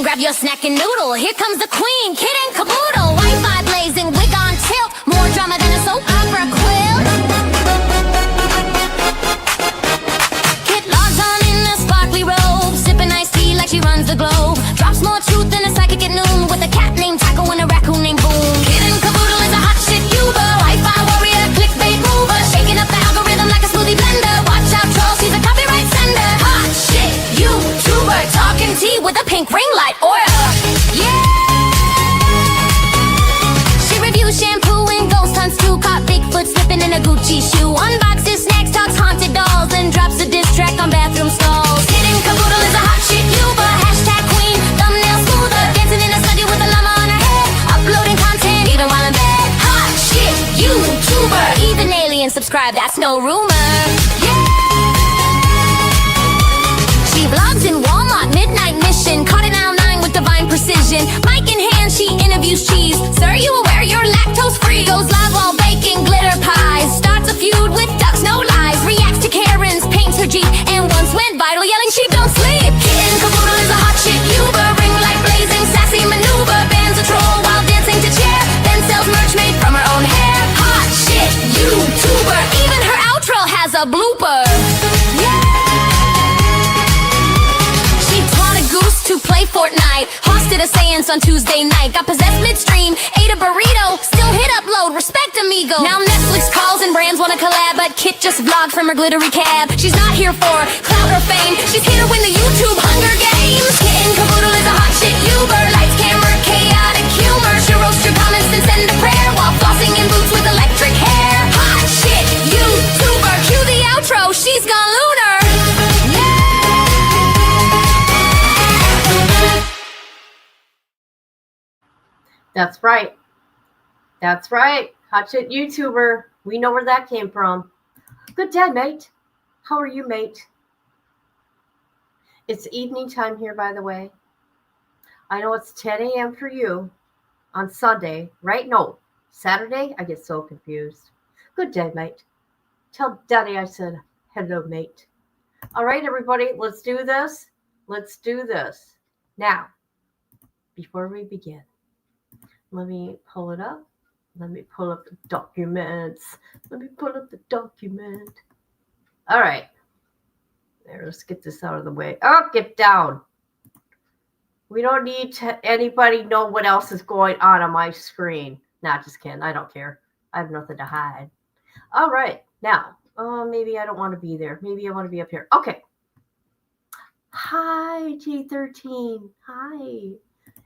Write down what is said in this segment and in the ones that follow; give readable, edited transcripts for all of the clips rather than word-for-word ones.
Grab your snack and noodle. Here comes the queen, kid and caboodle. Wi-Fi blazing, wig on tilt. More drama than a soap opera quilt. Kit logs on in a sparkly robe, sipping iced tea like she runs the globe. Drops more truth than a psychic at noon, with a cat named Taco and a raccoon named Boom. Kid and caboodle is a hot shit Uber. Wi-Fi warrior, clickbait mover, shaking up the algorithm like a smoothie blender. Watch out, troll, she's a copyright sender. Hot shit YouTuber, talking tea with a pink ring light aura. Yeah! She reviews shampoo and ghost hunts too. Caught Bigfoot slipping in a Gucci shoe. Unboxes snacks, talks haunted dolls, and drops a diss track on bathroom stalls. Kid and caboodle is a hot shit Uber. Hashtag queen, thumbnail smoother. Dancing in a studio with a llama on her head. Uploading content even while in bed. Hot shit YouTuber. Even aliens subscribe, that's no rumor. Yeah! She vlogs in Walmart, midnight mission. Caught it now 9 with divine precision. Mic in hand, she interviews cheese. Sir, you aware you're lactose free? Goes live while baking glitter pies. Starts a feud with ducks, no lies. Reacts to Karen's, paints her Jeep, and once went viral yelling sheep don't sleep. Kid and caboodle is a hot shit Uber. Ring light blazing, sassy maneuver. Bands a troll while dancing to chair. Then sells merch made from her own hair. Hot shit YouTuber. Even her outro has a blooper. To play Fortnite, hosted a seance on Tuesday night. Got possessed midstream, ate a burrito. Still hit upload, respect amigo. Now Netflix calls and brands wanna collab, but Kit just vlogged from her glittery cab. She's not here for clout or fame, she's here to win the YouTube Hunger Games. Kit and caboodle is a hot shit Uber. Lights, camera, chaotic humor. She'll roast your comments and send a prayer while flossing in boots with electric hair. Hot shit YouTuber. Cue the outro, she's gone lunar. That's right. That's right. Hot shit YouTuber. We know where that came from. Good day, mate. How are you, mate? It's evening time here, by the way. I know it's 10 a.m. for you on Sunday, right? No, Saturday? I get so confused. Good day, mate. Tell Daddy I said hello, mate. All right, everybody, let's do this. Let's do this. Now, before we begin, let me pull it up. Let me pull up the documents. Let me pull up the document. All right. There, let's get this out of the way. Oh, get down. We don't need to anybody know what else is going on my screen. Nah, just kidding. I don't care. I have nothing to hide. All right. Now, maybe I don't want to be there. Maybe I want to be up here. Okay. Hi, G13. Hi.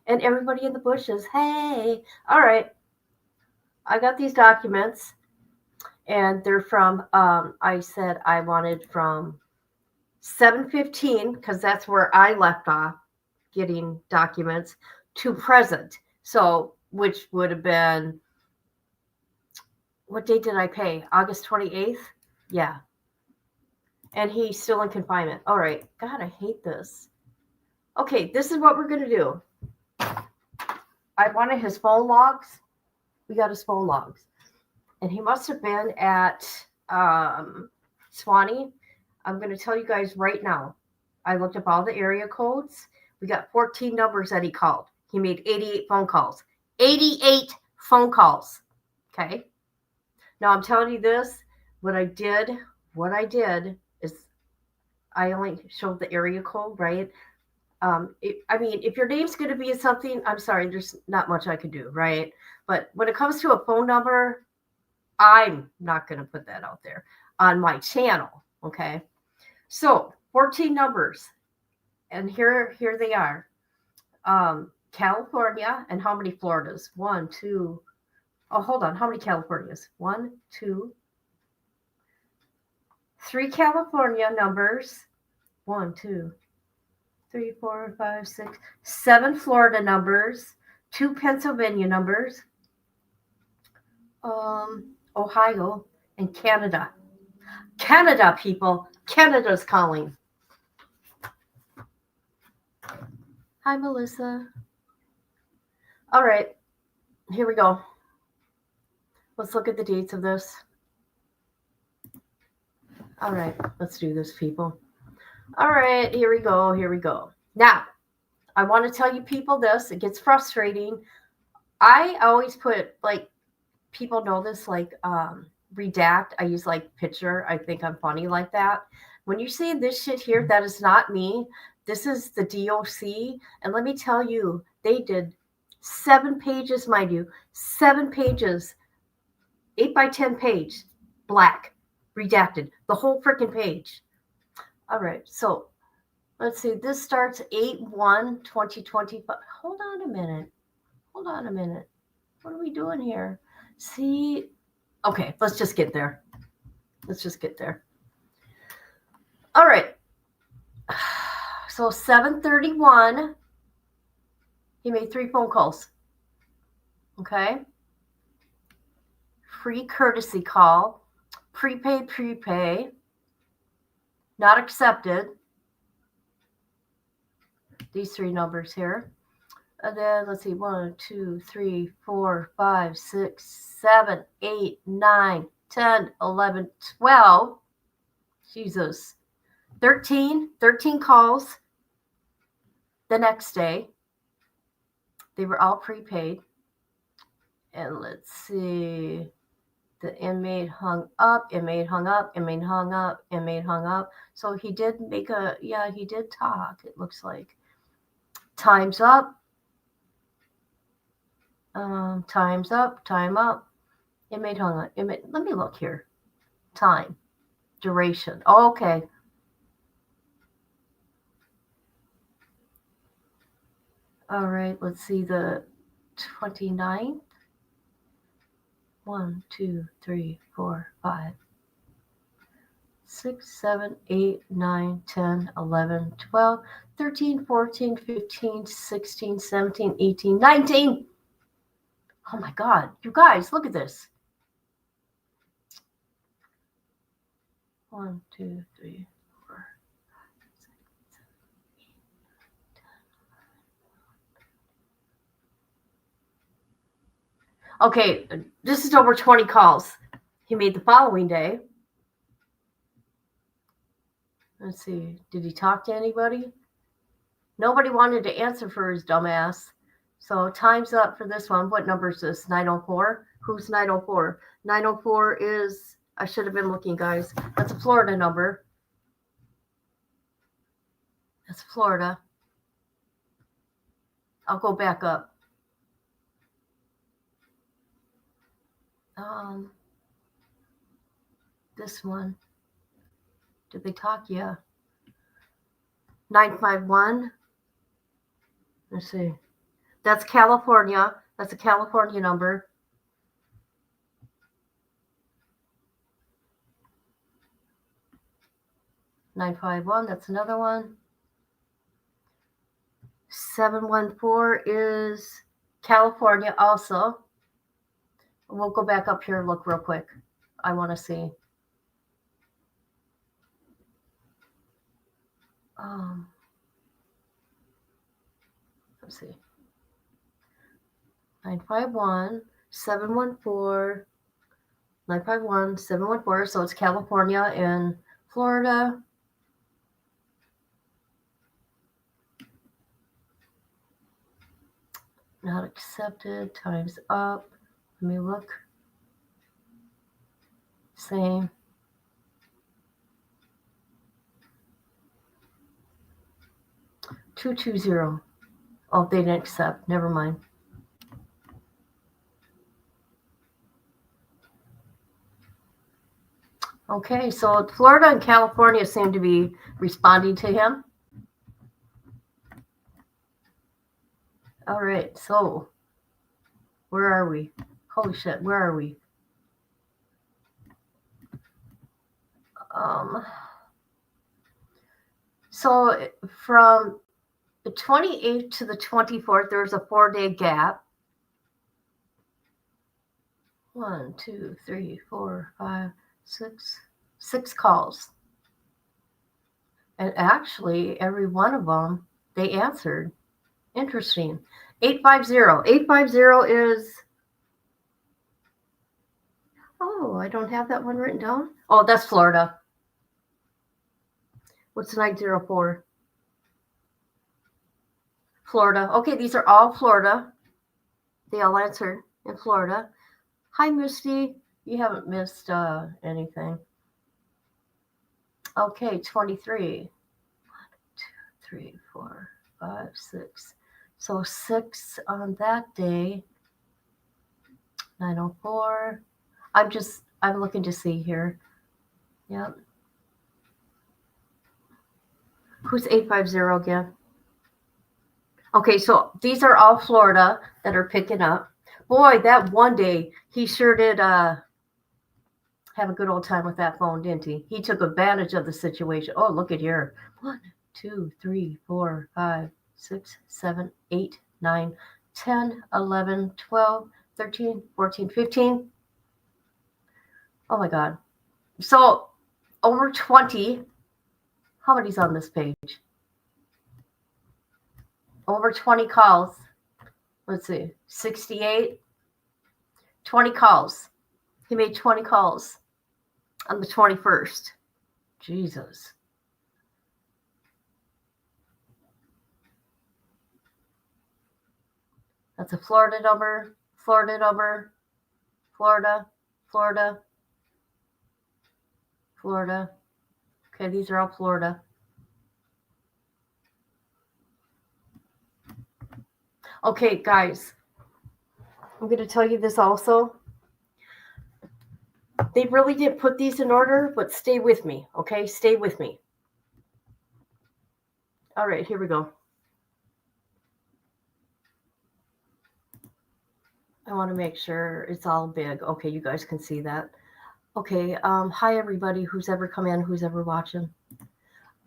And everybody in the bushes, hey. All right. I got these documents, and they're from, I said I wanted from 7/15, because that's where I left off getting documents, to present. So, which would have been, what date did I pay? August 28th? Yeah. And he's still in confinement. All right. God, I hate this. Okay, this is what we're going to do. I wanted his phone logs. We got his phone logs. And he must have been at Swanee. I'm going to tell you guys right now. I looked up all the area codes. We got 14 numbers that he called. He made 88 phone calls. 88 phone calls. Okay. Now I'm telling you this. What I did is I only showed the area code, right? If your name's going to be something, I'm sorry, there's not much I could do, right? But when it comes to a phone number, I'm not going to put that out there on my channel. Okay. So 14 numbers. And here they are. California, and how many Floridas? 1, 2. Oh, hold on. How many Californias? 1, 2, 3 California numbers. 1, 2, 3, 4, 5, 6, 7 Florida numbers. 2 Pennsylvania numbers. Ohio and Canada. Canada, people. Canada's calling. Hi, Melissa. All right. Here we go. Let's look at the dates of this. All right. Let's do this, people. All right. Here we go. Here we go. Now, I want to tell you people this. It gets frustrating. I always put, like, people know this, like, redact. I use, like, picture. I think I'm funny like that. When you see this shit here, that is not me. This is the DOC. And let me tell you, they did 7 pages, mind you. 7 pages. 8 by 10 page. Black. Redacted. The whole freaking page. All right. So, let's see. This starts 8/1/2025. Hold on a minute. Hold on a minute. What are we doing here? See? Okay. Let's just get there. Let's just get there. All right. So 7/31, he made 3 phone calls. Okay. Free courtesy call. Prepay. Not accepted. These 3 numbers here. And then let's see. 1, 2, 3, 4, 5, 6, 7, 8, 9, 10, 11, 12. Jesus. 13 calls the next day. They were all prepaid. And let's see. The inmate hung up. So he did make he did talk, it looks like. Time's up. Time up. Inmate hung up. Let me look here. Time. Duration. Oh, okay. All right, let's see the 29th. 1, 2, 3, 4, 5, 6, 7, 8, 9, 10, 11, 12, 13, 14, 15, 16, 17, 18, 19. Oh my God, you guys, look at this. 1, 2, 3, 4, 5, 6, 7, 8, 9, 10, 11. Okay, this is over 20 calls he made the following day. Let's see. Did he talk to anybody? Nobody wanted to answer for his dumbass. So time's up for this one. What number is this? 904? Who's 904? 904 is, I should have been looking, guys. That's a Florida number. That's Florida. I'll go back up. This one. Did they talk? Yeah. 951. Let's see. That's California. That's a California number. $951. That's another one. 714 is California also. We'll go back up here and look real quick. I want to see. Let's see. 951, 714, 951, 714. So it's California and Florida. Not accepted. Time's up. Let me look. Same. $220. Oh, they didn't accept. Never mind. Okay, so Florida and California seem to be responding to him. All right, so where are we? Holy shit, where are we? So from the 28th to the 24th, there's a 4-day gap. 1, 2, 3, 4, 5, 6 calls. And actually, every one of them, they answered. Interesting. 850. 850 is, oh, I don't have that one written down. Oh, that's Florida. What's 904? Florida. Okay, these are all Florida. They all answered in Florida. Hi, Misty. You haven't missed anything. Okay, 23. 1, 2, 3, 4, 5, 6. So 6 on that day. 904. I'm looking to see here. Yep. Who's 850 again? Okay, so these are all Florida that are picking up. Boy, that one day he sure did have a good old time with that phone, didn't he? He took advantage of the situation. Oh, look at here. 1, 2, 3, 4, 5, 6, 7, 8, 9, 10, 11, 12, 13, 14, 15. Oh my God. So over 20. How many's on this page? Over 20 calls. Let's see. 68. 20 calls. He made 20 calls on the 21st. Jesus. That's a Florida number. Florida number. Florida. Florida. Florida. Okay, these are all Florida. Okay, guys. I'm going to tell you this also. They really didn't put these in order, but stay with me, okay? Stay with me. All right, here we go. I want to make sure it's all big. Okay, you guys can see that. Okay, hi everybody who's ever come in, who's ever watching.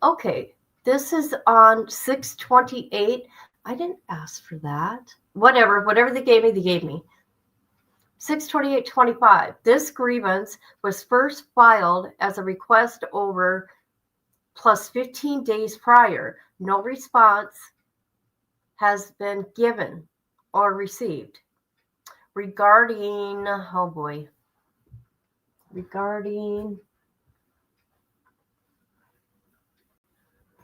Okay, this is on 6/28. I didn't ask for that. Whatever they gave me. 6/28/25. This grievance was first filed as a request over plus 15 days prior. No response has been given or received. Regarding, oh boy, regarding,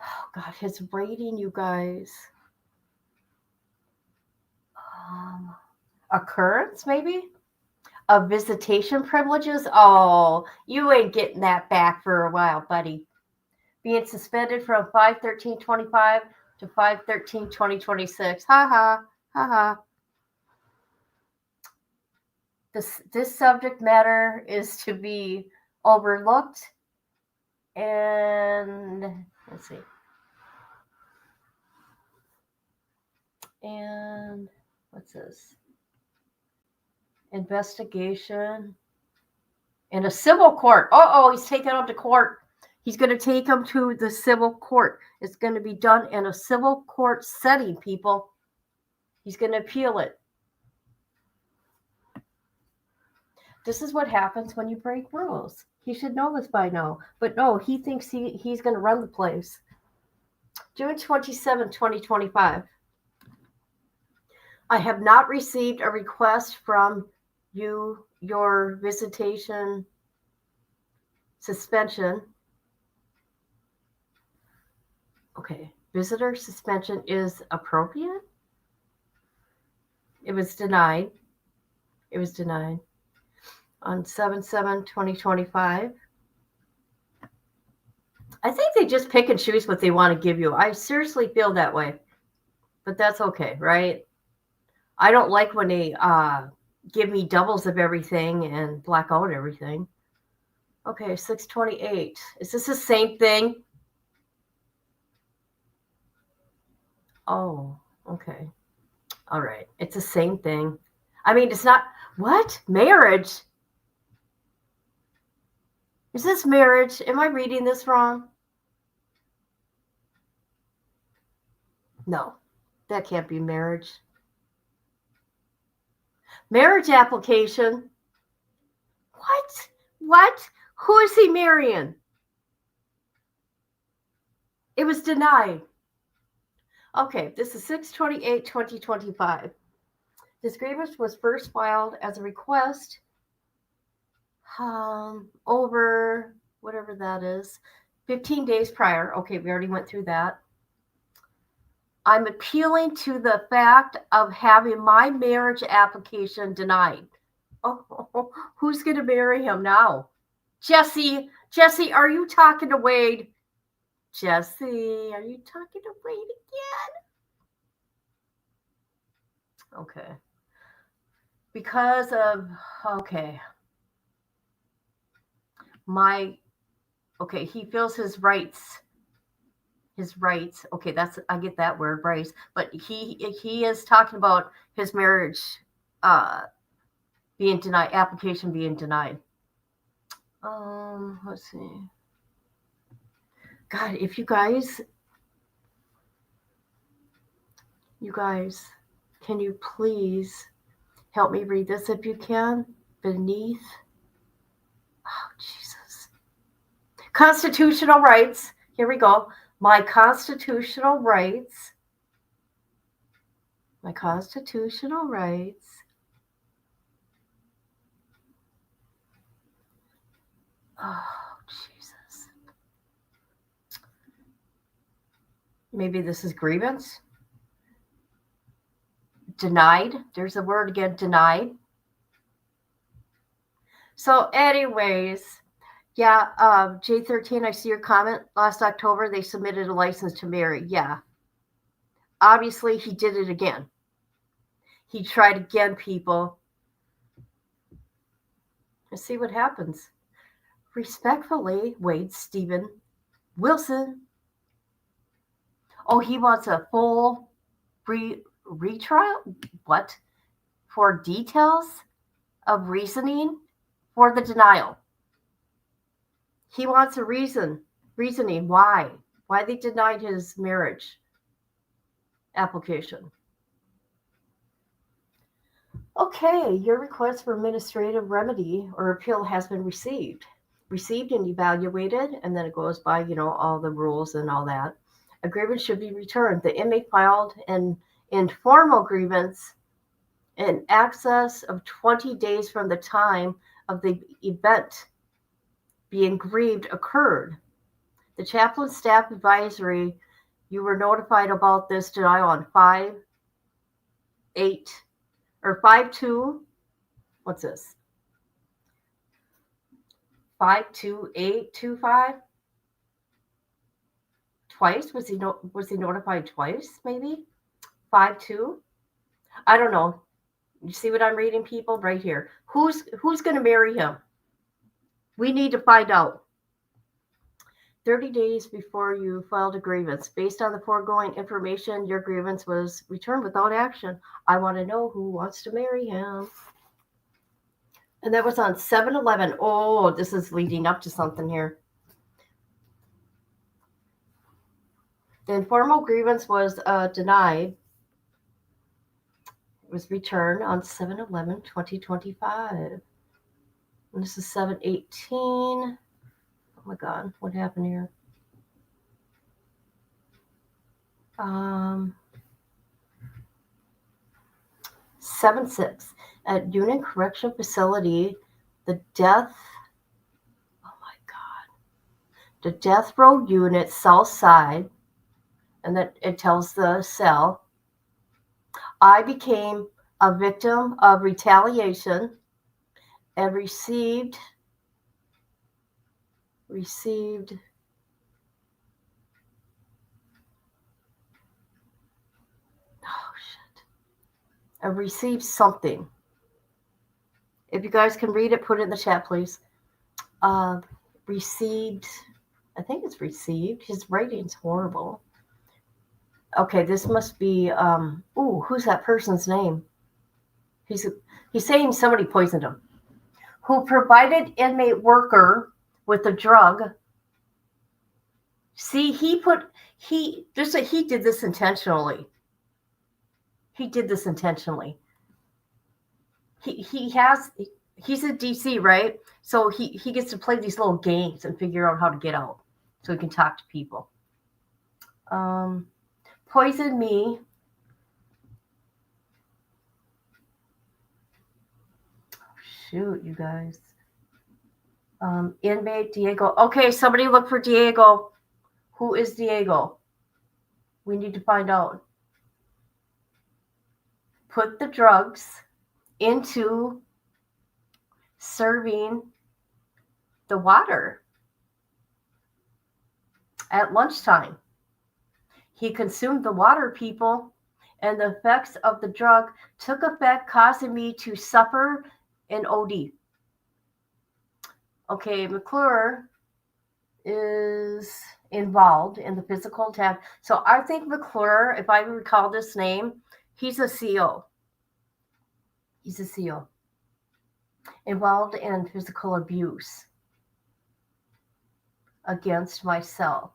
oh God, his rating, you guys. Occurrence, maybe? Of visitation privileges? Oh, you ain't getting that back for a while, buddy. Being suspended from 5/13/25 to 5/13/2026. Ha ha, ha ha. This subject matter is to be overlooked. And let's see. And what's this? Investigation in a civil court. He's taking him to court. He's going to take him to the civil court. It's going to be done in a civil court setting, people. He's going to appeal it. This is what happens when you break rules. He should know this by now. But no, he thinks he's going to run the place. June 27, 2025. I have not received a request from you, your visitation suspension. Okay, visitor suspension is appropriate. It was denied. It was denied on 7/7/2025. I think they just pick and choose what they want to give you. I seriously feel that way, but that's okay, right? I don't like when they give me doubles of everything and black out everything. Okay, 628. Is this the same thing? Oh, okay. All right. It's the same thing. I mean, it's not. What? Marriage? Is this marriage? Am I reading this wrong? No, that can't be marriage. Marriage application? What? What? Who is he marrying? It was denied. Okay, this is 6/28/2025. This grievance was first filed as a request over whatever that is, 15 days prior. Okay, we already went through that. I'm appealing to the fact of having my marriage application denied. Oh, who's going to marry him now? Jesse, are you talking to Wade? Jesse, are you talking to Wade again? Okay. Because of, okay. He feels his rights. Okay, I get that word, rights. But he is talking about his marriage being denied, application being denied. Let's see. God, if you guys, can you please help me read this if you can? Beneath. Oh, Jesus. Constitutional rights. Here we go. My constitutional rights. My constitutional rights. Oh, Jesus. Maybe this is grievance. Denied. There's the word again, denied. So, anyways, yeah, J13, I see your comment. Last October, they submitted a license to marry. Yeah. Obviously, he did it again. He tried again, people. Let's see what happens. Respectfully, Wade Stephen Wilson. Oh, he wants a full retrial? What? For details of reasoning for the denial. He wants a reasoning why they denied his marriage application. Okay, your request for administrative remedy or appeal has been received and evaluated, and then it goes by, all the rules and all that. A grievance should be returned. The inmate filed an informal grievance in excess of 20 days from the time of the event being grieved occurred. The chaplain staff advisory, you were notified about this denial on 5/2. What's this? 5/28/25. Twice? Was he notified twice? Maybe 5/2. I don't know. You see what I'm reading, people, right here. Who's going to marry him? We need to find out. 30 days before you filed a grievance. Based on the foregoing information, your grievance was returned without action. I want to know who wants to marry him. And that was on 7/11. Oh, this is leading up to something here. The informal grievance was denied. It was returned on 7/11/2025. And this is 7/18. Oh my God, what happened here? 7/6 at Union Correctional Facility, the death row unit, south side, and that it tells the cell. I became a victim of retaliation and received. I received something. If you guys can read it, put it in the chat, please. received, I think it's received. His writing's horrible. Okay, this must be, who's that person's name? He's saying somebody poisoned him. Who provided inmate worker with a drug. See, he did this intentionally. He did this intentionally. He's in DC, right? So he gets to play these little games and figure out how to get out so he can talk to people. Poison me. Shoot, you guys. Inmate Diego. Okay, somebody look for Diego. Who is Diego? We need to find out. Put the drugs into serving the water at lunchtime. He consumed the water, people, and the effects of the drug took effect, causing me to suffer an OD. Okay, McClure is involved in the physical attack. So I think McClure, if I recall this name, he's a CO. He's a CO. Involved in physical abuse against myself.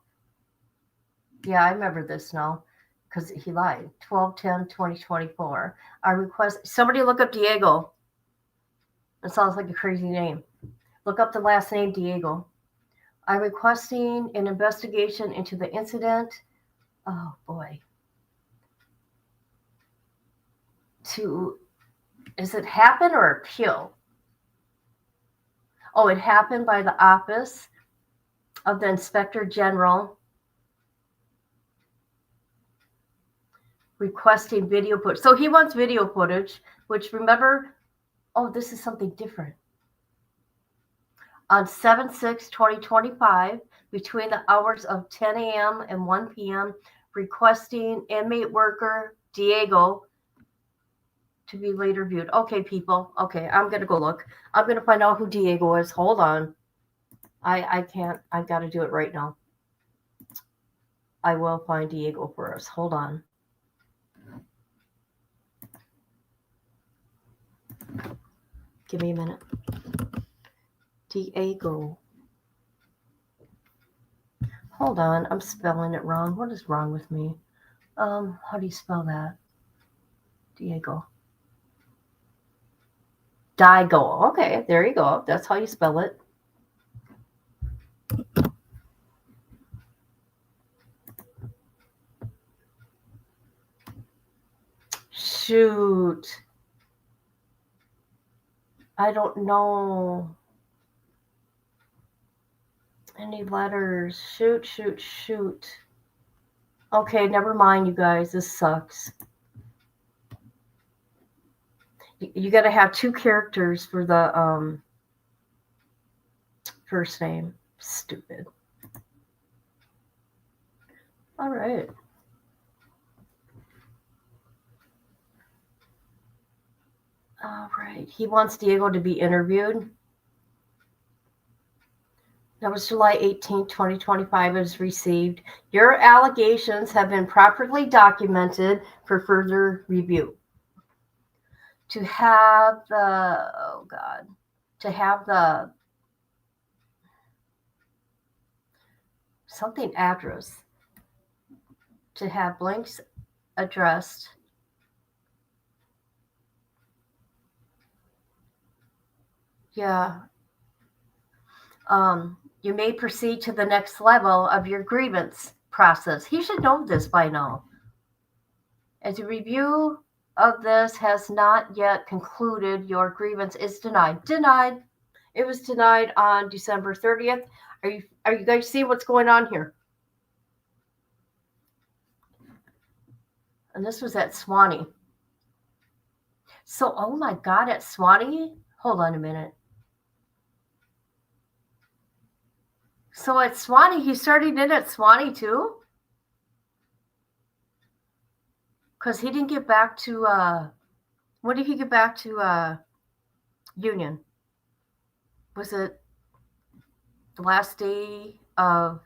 Yeah, I remember this now because he lied. 12/10/2024. I request somebody look up Diego. It sounds like a crazy name. Look up the last name Diego. I'm requesting an investigation into the incident. Oh boy. Is it happen or appeal? Oh, it happened by the office of the Inspector General requesting video footage. So he wants video footage, which remember, this is something different. On 7/6/2025, between the hours of 10 a.m. and 1 p.m., requesting inmate worker Diego to be later viewed. Okay, people. Okay, I'm going to go look. I'm going to find out who Diego is. Hold on. I can't. I've got to do it right now. I will find Diego for us. Hold on. Give me a minute. Diego. Hold on. I'm spelling it wrong. What is wrong with me? How do you spell that? Diego. Diego. Okay, there you go. That's how you spell it. Shoot. I don't know any letters. Shoot. Okay, never mind, you guys. This sucks. You got to have two characters for the first name. Stupid. All right. All right. He wants Diego to be interviewed. That was July 18, 2025. It was received. Your allegations have been properly documented for further review. To have the something address, to have blanks addressed. Yeah. You may proceed to the next level of your grievance process. He should know this by now. As a review of this has not yet concluded, your grievance is denied. Denied. It was denied on December 30th. Are you guys seeing what's going on here? And this was at Swanee. So, oh my God, at Swanee? Hold on a minute. So at Swanee, he started in at Swanee too? Because he didn't get back to, when did he get back to Union? Was it the last day of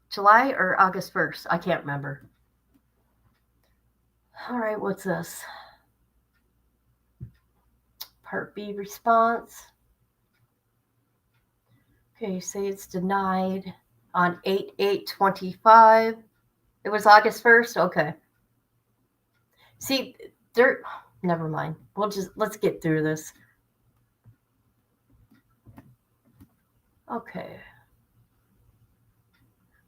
July or August 1st. I can't remember. All right, what's this? Part B response. Okay, say it's denied on 8/8/25. It was August 1st? Okay. See, never mind. Let's get through this. Okay.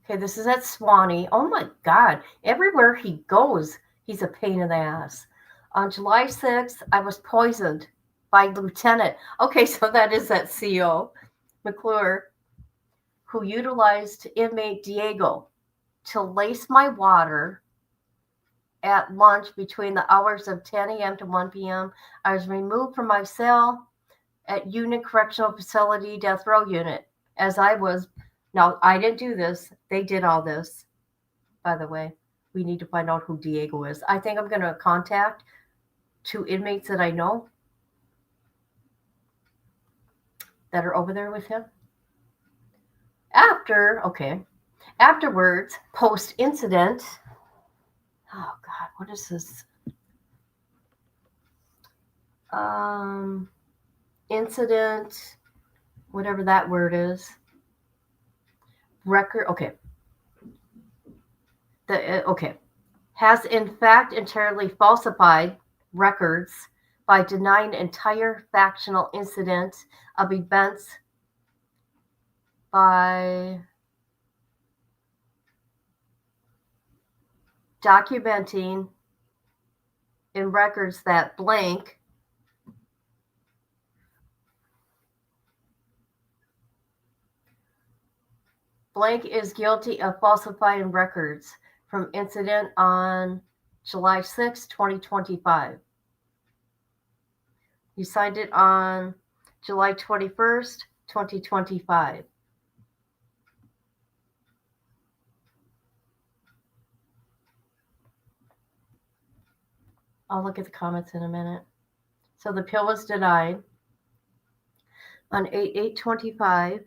Okay, this is at Swanee. Oh my God. Everywhere he goes, he's a pain in the ass. On July 6th, I was poisoned by Lieutenant. Okay, so that is that CO, McClure, who utilized inmate Diego to lace my water at lunch between the hours of 10 a.m. to 1 p.m. I was removed from my cell at Union Correctional Facility Death Row Unit as I was. Now, I didn't do this. They did all this, by the way. We need to find out who Diego is. I think I'm going to contact 2 inmates that I know that are over there with him. Afterwards, post-incident. Oh, God, what is this? Incident, whatever that word is. Record, okay. Has in fact entirely falsified records by denying entire factional incident of events by documenting in records that blank is guilty of falsifying records from incident on July 6, 2025. He signed it on July 21st, 2025. I'll look at the comments in a minute. So the appeal was denied on 8/8/25.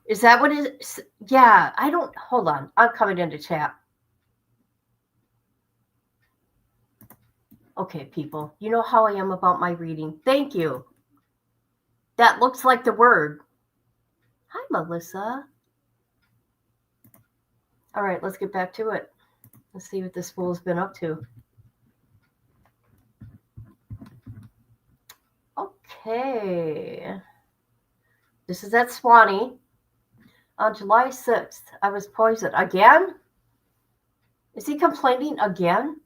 Is that what it is? Yeah, hold on. I'm coming into chat. Okay, people, you know how I am about my reading. Thank you. That looks like the word. Hi, Melissa. All right, let's get back to it. Let's see what this fool's been up to. Okay. This is at Swanee. On July 6th, I was poisoned. Again? Is he complaining again?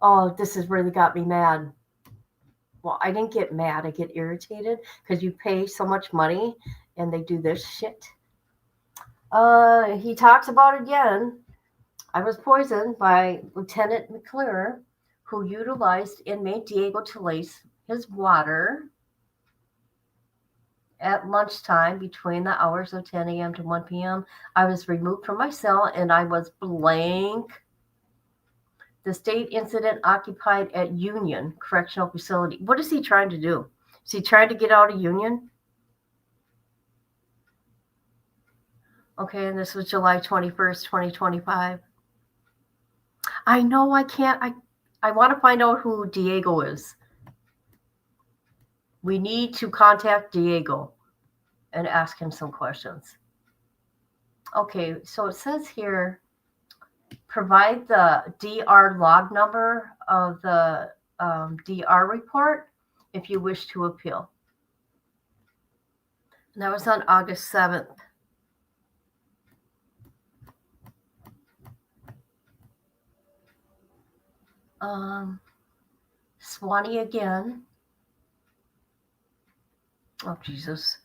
Oh, this has really got me mad. Well, I didn't get mad. I get irritated because you pay so much money and they do this shit. He talks about again. I was poisoned by Lieutenant McClure, who utilized inmate Diego to lace his water at lunchtime between the hours of 10 a.m. to 1 p.m. I was removed from my cell and I was blank. The state incident occupied at Union Correctional Facility. What is he trying to do? Is he trying to get out of Union? Okay, and this was July 21st, 2025. I know I can't. I want to find out who Diego is. We need to contact Diego and ask him some questions. Okay, so it says here, provide the DR log number of the DR report if you wish to appeal. And that was on August 7th. Swanee again. Oh, Jesus.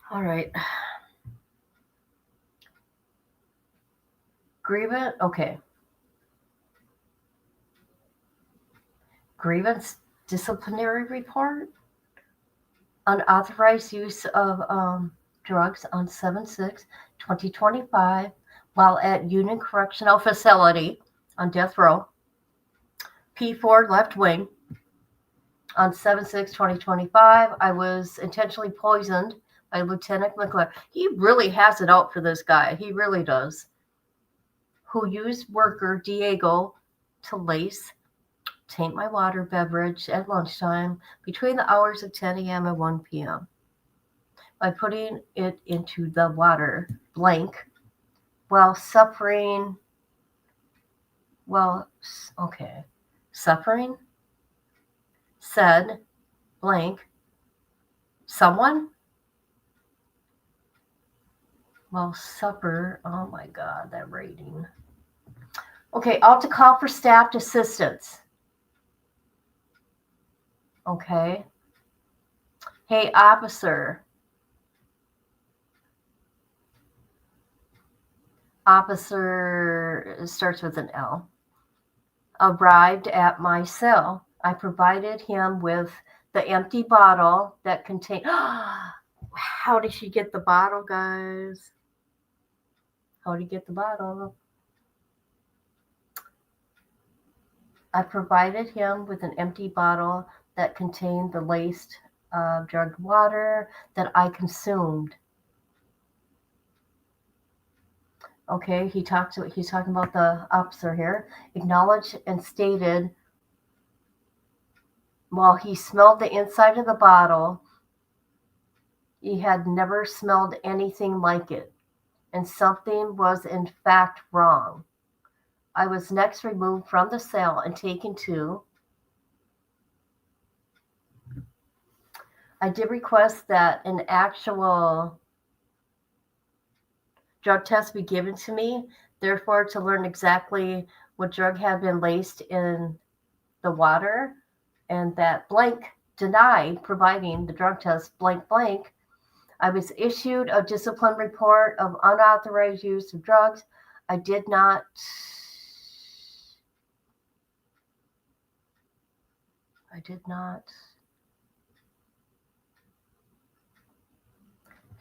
All right. Grievance, okay. Grievance disciplinary report. Unauthorized use of drugs on 7/6/2025 while at Union Correctional Facility on death row. P4 left wing. On 7/6/2025, I was intentionally poisoned by Lieutenant McClure. He really has it out for this guy. He really does. Who used worker Diego to taint my water beverage at lunchtime between the hours of 10 a.m. and 1 p.m. by putting it into the water blank while suffering. Suffering said blank someone. Well, supper. Oh my God, that rating. Okay, out to call for staff assistance. Okay. Hey, officer. Officer starts with an L. Arrived at my cell. I provided him with the empty bottle that contained. How did she get the bottle, guys? How did he get the bottle? I provided him with an empty bottle that contained the laced drugged water that I consumed. Okay, he's talking about the officer here. Acknowledged and stated while he smelled the inside of the bottle, he had never smelled anything like it, and something was in fact wrong. I was next removed from the cell and taken to. I did request that an actual drug test be given to me, therefore to learn exactly what drug had been laced in the water, and that blank denied providing the drug test blank. I was issued a discipline report of unauthorized use of drugs. I did not.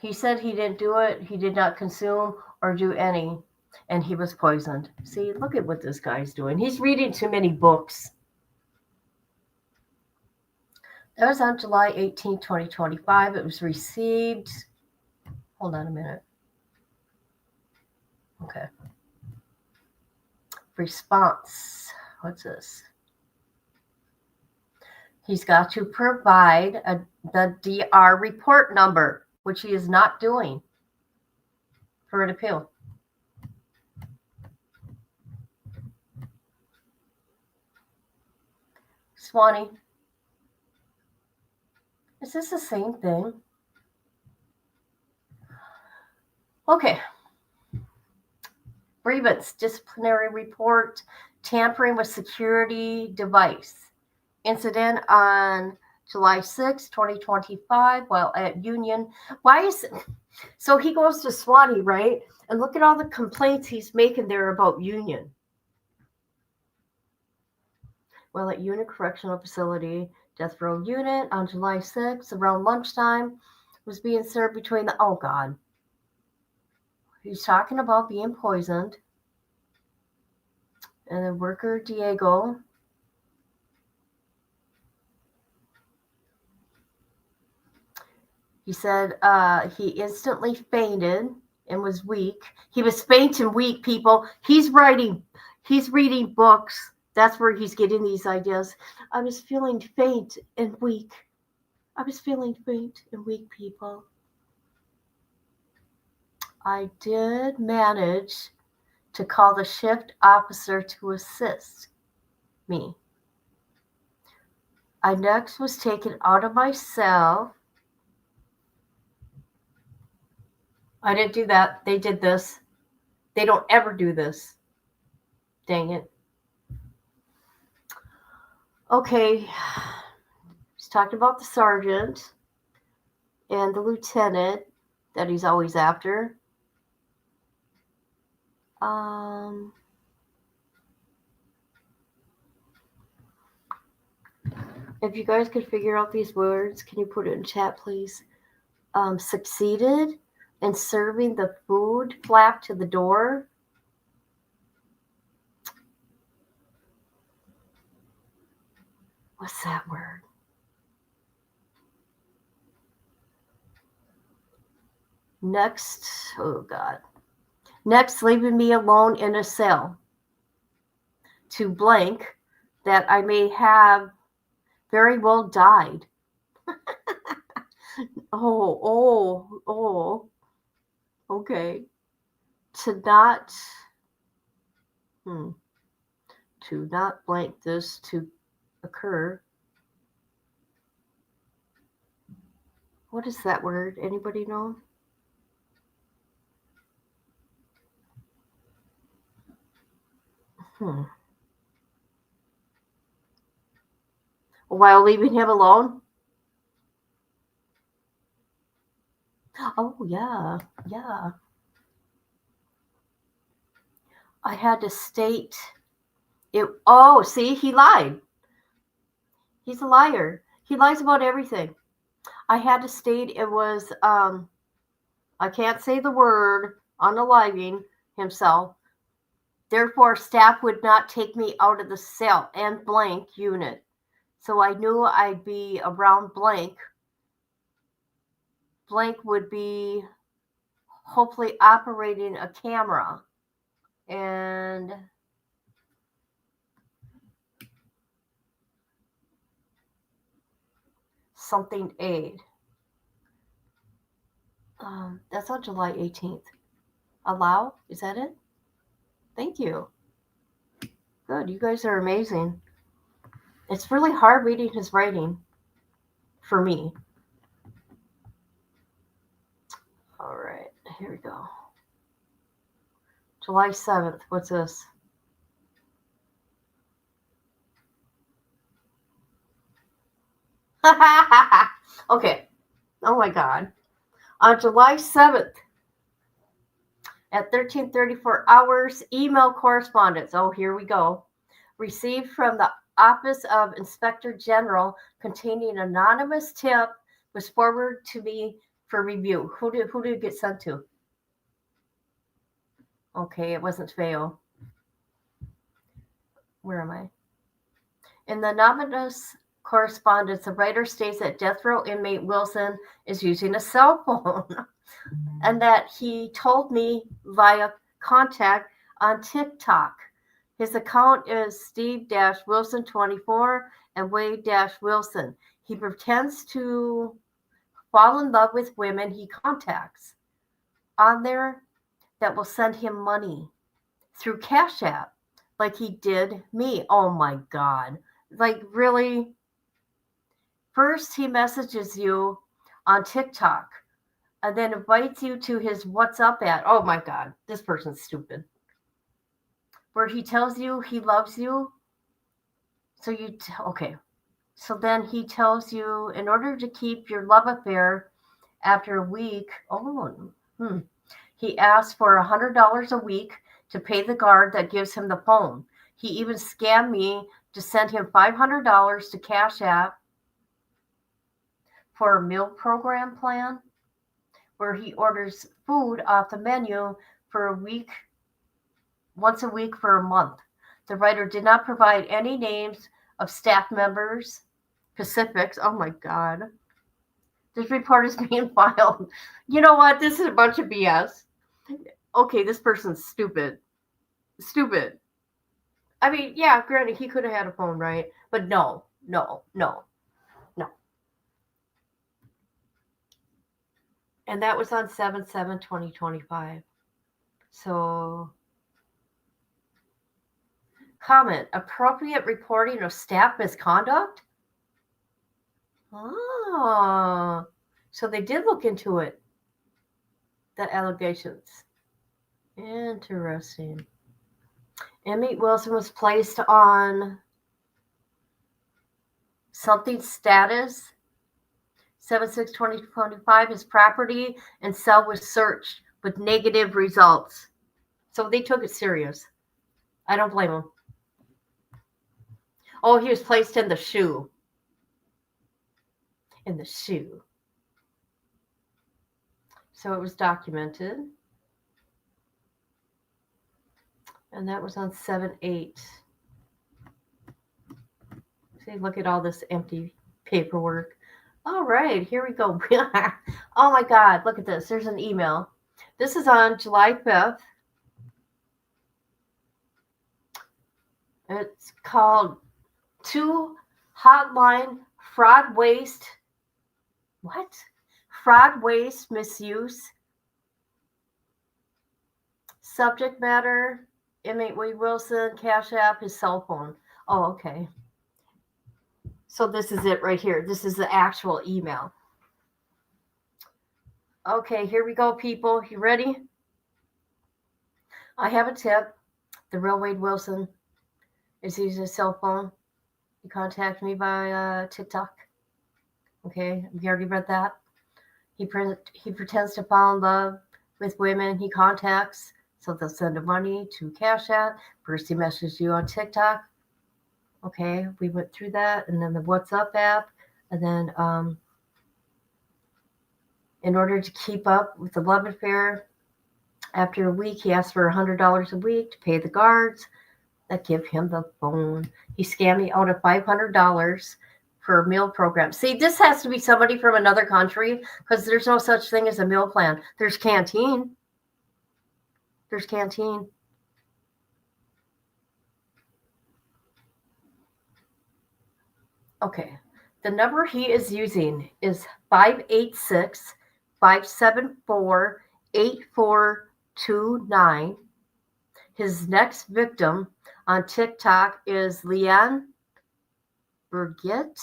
He said he didn't do it. He did not consume or do any, and he was poisoned. See, look at what this guy's doing. He's reading too many books. That was on July 18, 2025. It was received. Hold on a minute. Okay. Response. What's this? He's got to provide the DR report number, which he is not doing for an appeal. Swanee. Is this the same thing? Okay. Grievance, disciplinary report, tampering with security device. Incident on July 6, 2025, while at Union. Why is it? So he goes to Swanee, right? And look at all the complaints he's making there about Union. Well, at Union Correctional Facility, Death Row Unit on July 6th, around lunchtime, was being served between the. Oh, God. He's talking about being poisoned. And the worker, Diego. He said he instantly fainted and was weak. He was faint and weak, people. He's reading books. That's where he's getting these ideas. I was feeling faint and weak. People. I did manage to call the shift officer to assist me. I next was taken out of my cell. I didn't do that. They did this. They don't ever do this. Dang it. Okay. He's talking about the sergeant and the lieutenant that he's always after. If you guys could figure out these words, can you put it in chat, please? Succeeded in serving the food flap to the door. What's that word? Next, oh God. Next, leaving me alone in a cell to blank that I may have very well died. Oh, okay. To not, to not blank this to occur. What is that word? Anybody know? While leaving him alone? Oh, yeah. I had to state it. Oh, see, he lied. He's a liar. He lies about everything. I had to state it was, I can't say the word, unaliving himself. Therefore, staff would not take me out of the cell and blank unit. So I knew I'd be around blank. Blank would be hopefully operating a camera and something aid. That's on July 18th. Allow? Is that it? Thank you. Good. You guys are amazing. It's really hard reading his writing for me. All right. Here we go. July 7th. What's this? Okay. Oh my God. On July 7th at 13:34 hours, email correspondence. Oh, here we go. Received from the Office of Inspector General containing anonymous tip was forwarded to me for review. Who did it get sent to? Okay, it wasn't fail. Where am I? In the anonymous correspondence, the writer states that death row inmate Wilson is using a cell phone and that he told me via contact on TikTok. His account is Steve-Wilson24 and Wade-Wilson. He pretends to fall in love with women he contacts on there that will send him money through Cash App, like he did me. Oh my God. Like, really? First, he messages you on TikTok and then invites you to his WhatsApp at. Oh my God, this person's stupid. Where he tells you he loves you. So okay. So then he tells you in order to keep your love affair after a week. He asks for $100 a week to pay the guard that gives him the phone. He even scammed me to send him $500 to Cash App for a meal program plan where he orders food off the menu for a week, once a week for a month. The writer did not provide any names of staff members, specifics. Oh my God. This report is being filed. You know what? This is a bunch of BS. Okay, this person's stupid. Stupid. I mean, yeah, granted, he could have had a phone, right? But no. And that was on 7/7/2025. So, comment, appropriate reporting of staff misconduct? Oh, so they did look into it, the allegations. Interesting. Inmate Wilson was placed on something status 7/6/2025. His property and cell was searched with negative results. So they took it serious. I don't blame him. Oh, he was placed in the shoe. In the shoe. So it was documented. And that was on 7/8. See, look at all this empty paperwork. All right, here we go. Oh my God, look at this. There's an email. This is on July 5th. It's called To Hotline Fraud Waste. What? Fraud Waste Misuse. Subject matter, inmate Wade Wilson, Cash App, his cell phone. Oh, okay. So this is it right here. This is the actual email. Okay, here we go, people. You ready? I have a tip. The real Wade Wilson is using his cell phone. He contacted me by TikTok. Okay, we already read that. He pretends to fall in love with women he contacts, so they'll send him money to Cash App. First, he messages you on TikTok. Okay, we went through that, and then the WhatsApp app, and then in order to keep up with the love affair, after a week, he asked for $100 a week to pay the guards that give him the phone. He scammed me out of $500 for a meal program. See, this has to be somebody from another country because there's no such thing as a meal plan. There's canteen. There's canteen. Okay. The number he is using is 586-574-8429. His next victim on TikTok is Leanne Brigitte.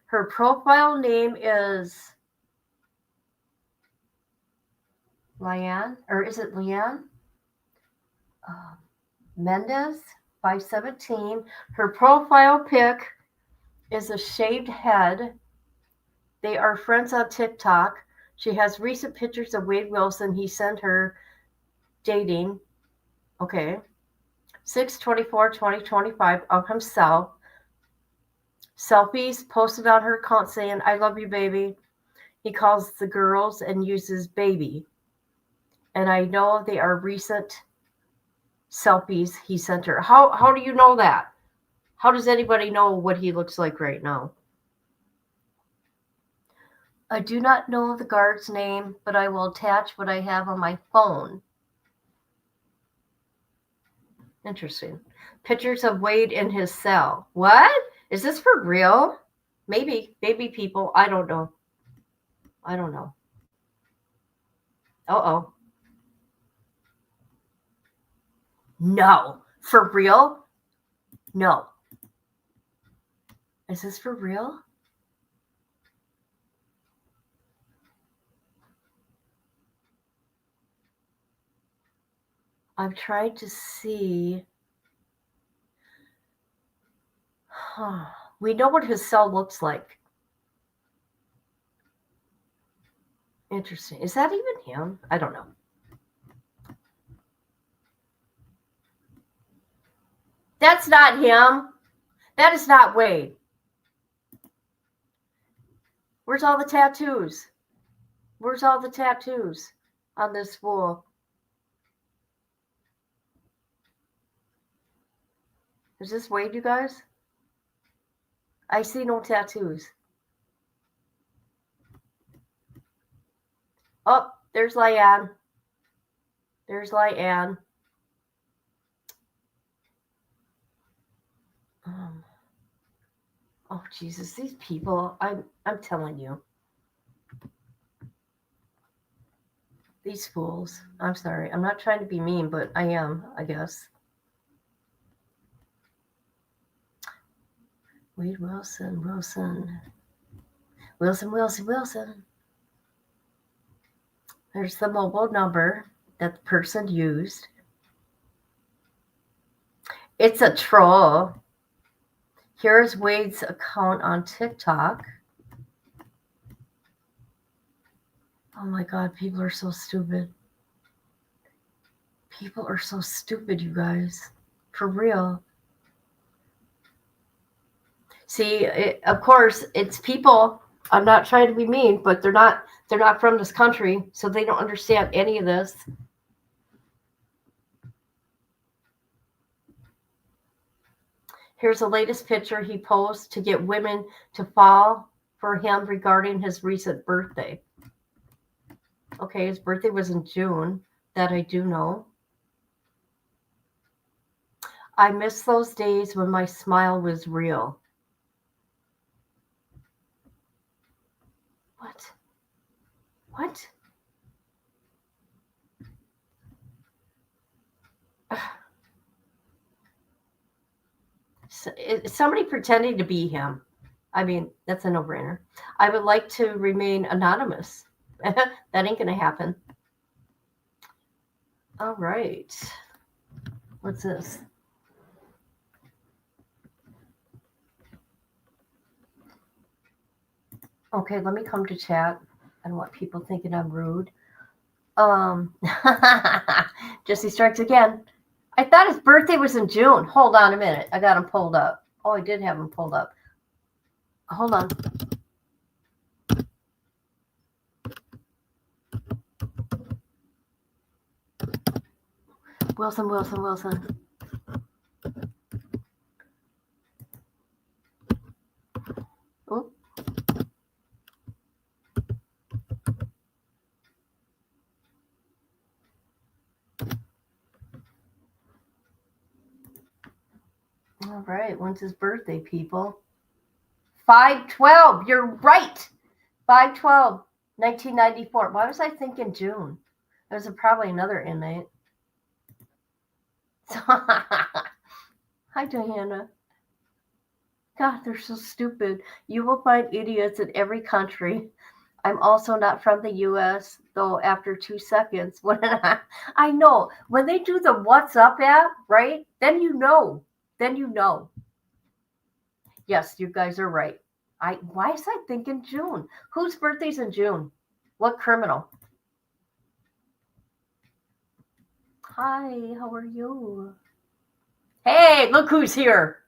Her profile name is Leanne, or is it Leanne? Mendez, 517. Her profile pic is a shaved head. They are friends on TikTok. She has recent pictures of Wade Wilson. He sent her dating. Okay. 6/24/2025 of himself. Selfies posted on her account saying, "I love you, baby." He calls the girls and uses baby. And I know they are recent selfies he sent her. How do you know that? How does anybody know what he looks like right now? I do not know the guard's name, but I will attach what I have on my phone. Interesting. Pictures of Wade in his cell. What? Is this for real? Maybe people. I don't know. Uh-oh. No. For real? No. Is this for real? I'm trying to see. We know what his cell looks like. Interesting. Is that even him? I don't know. That's not him. That is not Wade. Where's all the tattoos? Where's all the tattoos on this fool? Is this Wade, you guys? I see no tattoos. Oh, there's Leanne. There's Leanne. Oh, Jesus, these people, I'm telling you. These fools. I'm sorry. I'm not trying to be mean, but I am, I guess. Wade Wilson. There's the mobile number that the person used. It's a troll. Here's Wade's account on TikTok. Oh my God, people are so stupid. People are so stupid, you guys. For real. See, of course, it's people. I'm not trying to be mean, but they're not from this country, so they don't understand any of this. Here's the latest picture he posed to get women to fall for him regarding his recent birthday. Okay, his birthday was in June. That I do know. I miss those days when my smile was real. What? What? Is somebody pretending to be him? I mean, that's a no-brainer. I would like to remain anonymous. That ain't gonna happen. All right. What's this? Okay, let me come to chat. I don't want people thinking I'm rude. Jesse strikes again. I thought his birthday was in June. Hold on a minute. I got him pulled up. Oh, I did have him pulled up. Hold on. Wilson. Oh. All right. When's his birthday, people? 5/12. You're right. 5/12, 1994. Why was I thinking June? There was probably another inmate. Hi, Diana. God, they're so stupid. You will find idiots in every country. I'm also not from the US, though after 2 seconds. When I know. When they do the What's Up app, right? Then you know. Yes, you guys are right. Why is I thinking June? Whose birthday's in June? What criminal? Hi, how are you? Hey, look who's here.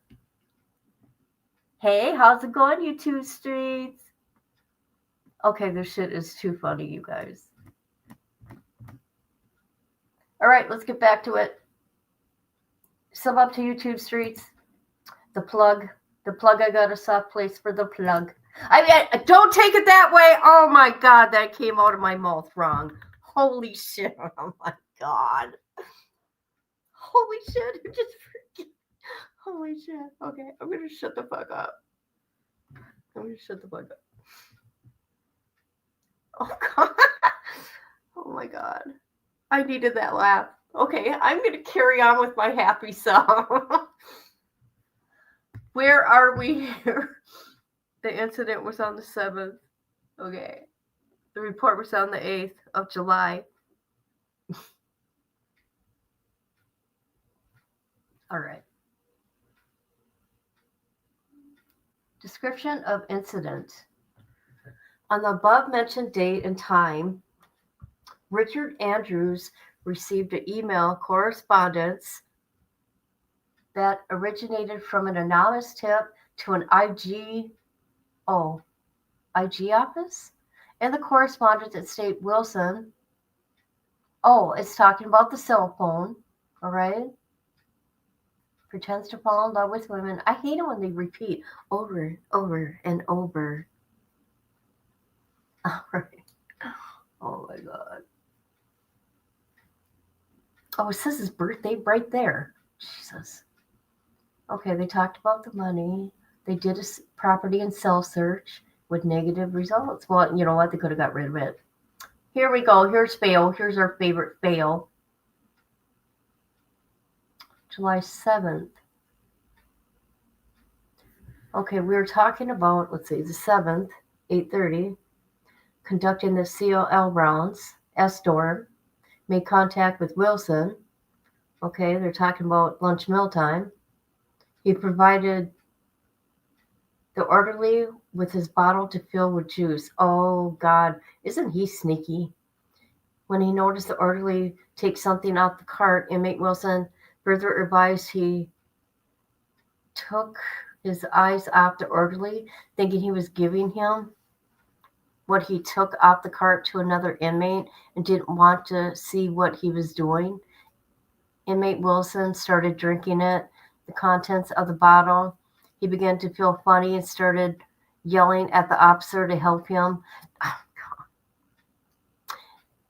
Hey, how's it going, you two streets? Okay, this shit is too funny, you guys. All right, let's get back to it. Sub up to YouTube streets. The plug. I got a soft place for the plug. I mean, don't take it that way. Oh my God, that came out of my mouth wrong. Holy shit. Oh my God. Holy shit. Just freaking. Holy shit. Okay, I'm going to shut the fuck up. Oh God. Oh my God. I needed that laugh. Okay, I'm going to carry on with my happy song. Where are we here? The incident was on the 7th. Okay. The report was on the 8th of July. All right. Description of incident. On the above-mentioned date and time, Richard Andrews received an email correspondence that originated from an anonymous tip to an IG office. In the correspondence, it states Wilson. Oh, it's talking about the cell phone. All right. Pretends to fall in love with women. I hate it when they repeat over and over. All right. Oh my God. Oh, it says his birthday right there. Jesus. Okay, they talked about the money. They did a property and cell search with negative results. Well, you know what? They could have got rid of it. Here we go. Here's fail. Here's our favorite fail. July 7th. Okay, we were talking about, let's see, the 7th, 8:30, conducting the COL rounds. S-Dorm made contact with Wilson. Okay, they're talking about lunch meal time. He provided the orderly with his bottle to fill with juice. Oh, God, isn't he sneaky? When he noticed the orderly take something out the cart, inmate Wilson further advised he took his eyes off the orderly, thinking he was giving him what he took off the cart to another inmate and didn't want to see what he was doing. Inmate Wilson started drinking it. the contents of the bottle. He began to feel funny and started yelling at the officer to help him.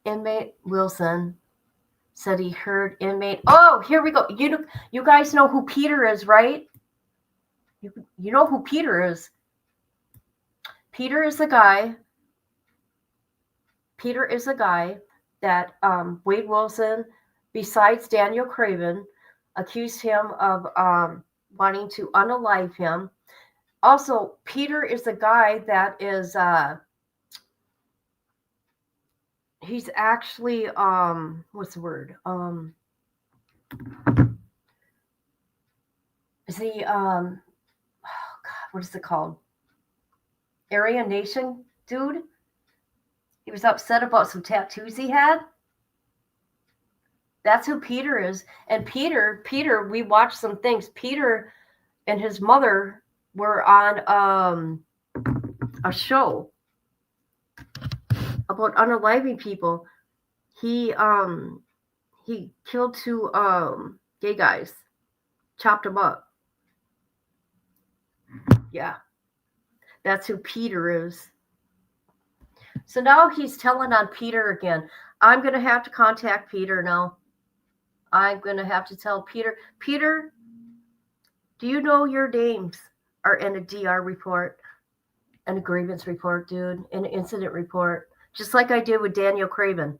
Inmate Wilson said he heard inmate. Oh, here we go. You guys know who Peter is, right? You know who Peter is. Peter is the guy. Peter is the guy that Wade Wilson, besides Daniel Craven, accused him of wanting to unalive him. Also, Peter is the guy that is he's actually what's the word? Is he oh God, what is it called? Aryan Nation dude? He was upset about some tattoos he had. That's who Peter is. And Peter, we watched some things. Peter and his mother were on a show about unaliving people. He killed two gay guys, chopped them up. Yeah, that's who Peter is. So now he's telling on Peter again. I'm going to have to contact Peter now. I'm going to have to tell Peter, do you know your names are in a DR report, and a grievance report, dude, an incident report, just like I did with Daniel Craven.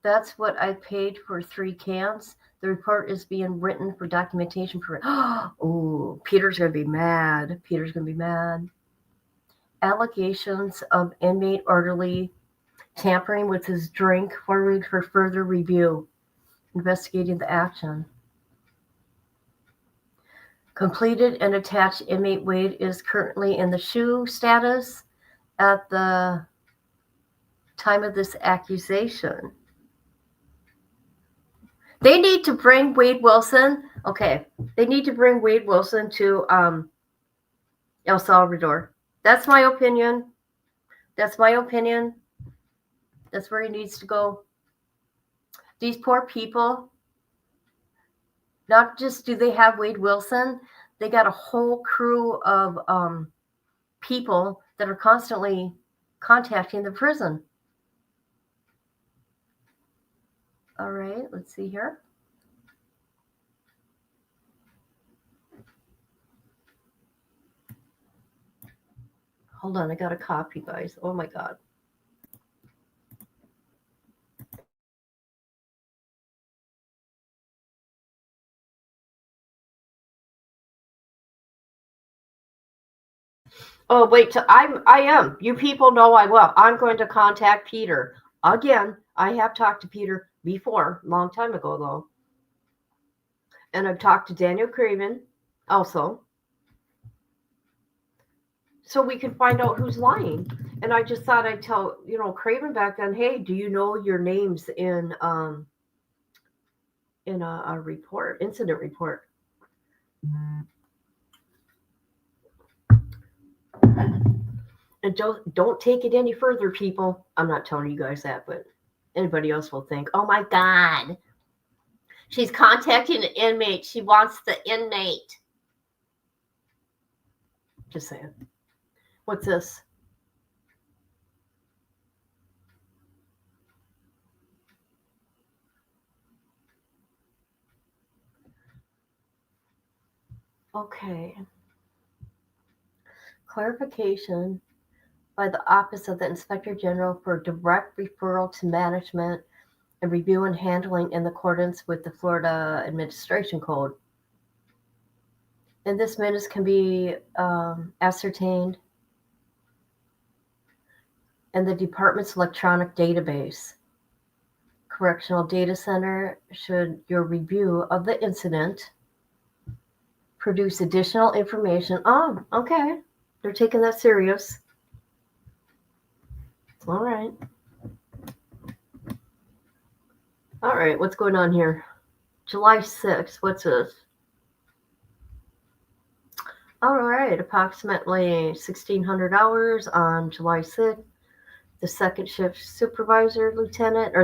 That's what I paid for 3 cans. The report is being written for documentation. Oh, Peter's going to be mad. Peter's going to be mad. Allegations of inmate orderly tampering with his drink forwarded for further review. Investigating the action. Completed and attached. Inmate Wade is currently in the SHU status at the time of this accusation. They need to bring Wade Wilson. Okay, they need to bring Wade Wilson to El Salvador. That's my opinion. That's my opinion. That's where he needs to go. These poor people, not just do they have Wade Wilson, they got a whole crew of people that are constantly contacting the prison. All right, let's see here. Hold on, I got a copy, guys. Oh my God. Oh, wait, I am. You people know I will. I'm going to contact Peter. Again, I have talked to Peter before, a long time ago, though. And I've talked to Daniel Craven also. So we can find out who's lying. And I just thought I'd tell, Craven back then, hey, do you know your names in a report, incident report? And don't take it any further, people. I'm not telling you guys that, but anybody else will think, oh my God, she's contacting an inmate. She wants the inmate. Just saying. What's this? Okay. Clarification by the Office of the Inspector General for direct referral to management and review and handling in accordance with the Florida Administration Code. And this minutes can be ascertained in the department's electronic database. Correctional Data Center, should your review of the incident produce additional information. Oh, okay. They're taking that serious. All right. All right, what's going on here? July 6th, what's this? All right, approximately 1,600 hours on July 6th. The second shift supervisor, lieutenant,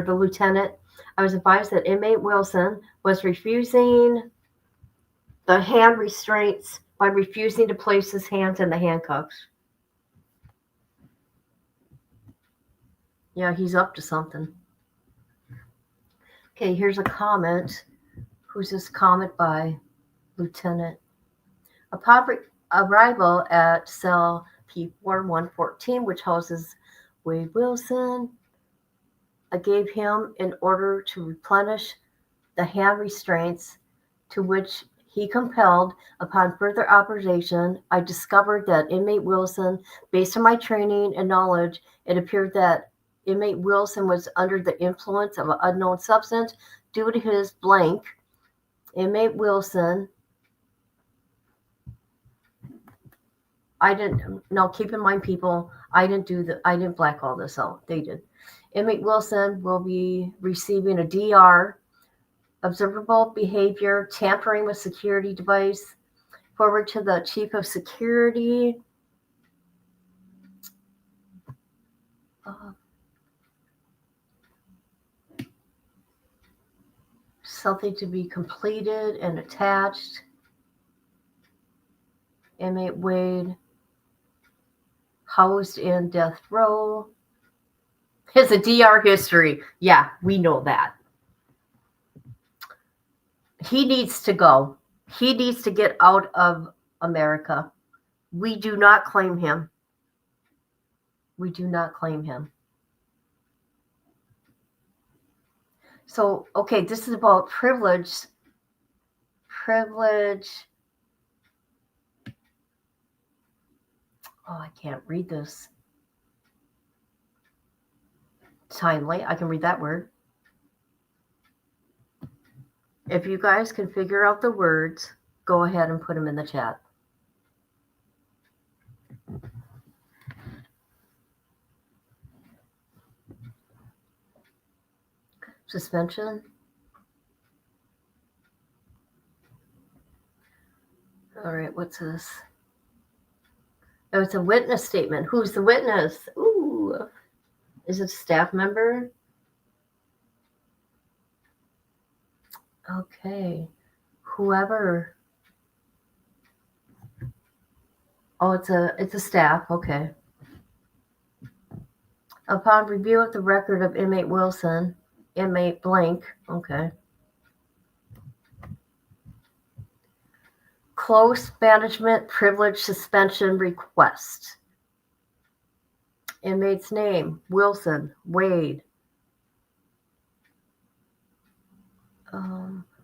I was advised that inmate Wilson was refusing the hand restraints by refusing to place his hands in the handcuffs. Yeah, he's up to something. Okay, here's a comment. Who's this comment by? Lieutenant. Upon arrival at cell P4114, which houses Wade Wilson, I gave him an order to replenish the hand restraints, to which he compelled. Upon further observation, I discovered that inmate Wilson, based on my training and knowledge, it appeared that inmate Wilson was under the influence of an unknown substance due to his blank. Inmate Wilson, keep in mind, people, I didn't black all this out. They did. Inmate Wilson will be receiving a DR, observable behavior, tampering with security device, forward to the chief of security. Something to be completed and attached. Inmate Wade, housed in death row. Has a DR history. Yeah, we know that. He needs to go. He needs to get out of America. We do not claim him. We do not claim him. So, okay, this is about privilege. Privilege. Oh, I can't read this. Timely. I can read that word. If you guys can figure out the words, go ahead and put them in the chat. Suspension. All right, what's this? Oh, it's a witness statement. Who's the witness? Ooh. Is it a staff member? Okay. Whoever. Oh, it's a staff. Okay. Upon review of the record of inmate Wilson, inmate blank. Okay. Close management privilege suspension request. Inmate's name, Wilson, Wade.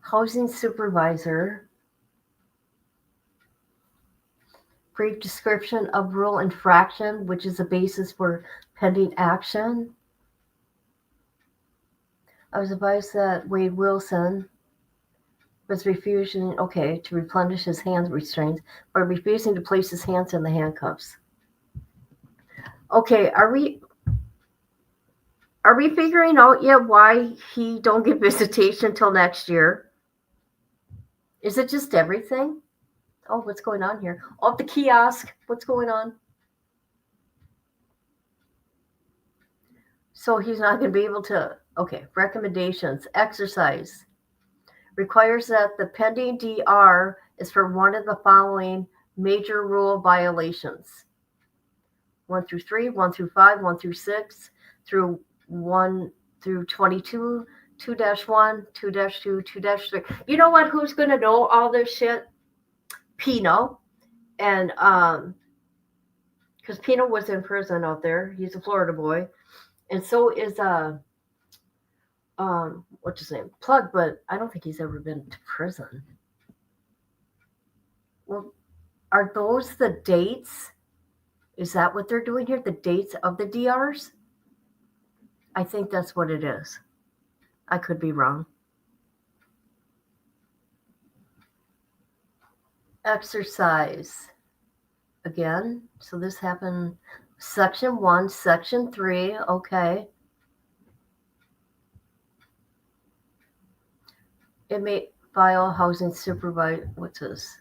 Housing supervisor. Brief description of rule infraction, which is a basis for pending action. I was advised that Wade Wilson was refusing, to replenish his hand restraints by refusing to place his hands in the handcuffs. Okay, are we figuring out yet why he don't get visitation until next year? Is it just everything? Oh, what's going on here? Oh, the kiosk. What's going on? So he's not going to be able to. Okay, recommendations. Exercise. Requires that the pending DR is for one of the following major rule violations. 1 through 3, 1 through 5, 1 through 6, through 1 through 22, 2-1, 2-2, 2-3. You know what? Who's going to know all this shit? Pino. And because Pino was in prison out there. He's a Florida boy. And so is what's his name? Plug, but I don't think he's ever been to prison. Well, are those the dates? Is that what they're doing here? The dates of the DRs? I think that's what it is. I could be wrong. Exercise. Again, so this happened section 1, section 3, okay. Inmate file housing supervisor. What's this?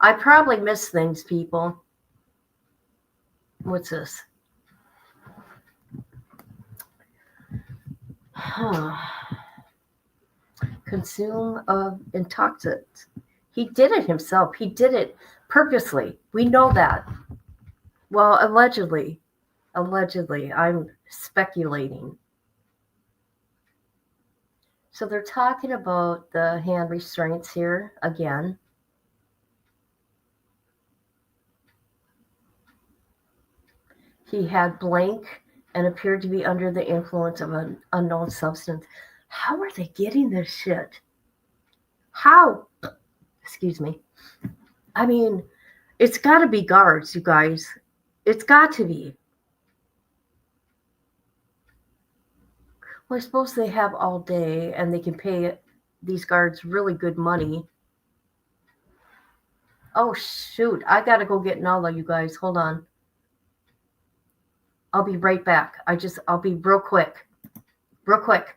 I probably miss things, people. What's this? consume of intoxicants. He did it himself. He did it purposely. We know that. Well, allegedly. Allegedly. I'm speculating. So they're talking about the hand restraints here again. He had blank and appeared to be under the influence of an unknown substance. How are they getting this shit? How? Excuse me. I mean, it's got to be guards, you guys. It's got to be. Well, I suppose they have all day and they can pay these guards really good money. Oh, shoot. I got to go get Nala, you guys. Hold on. I'll be right back. I'll be real quick. Real quick.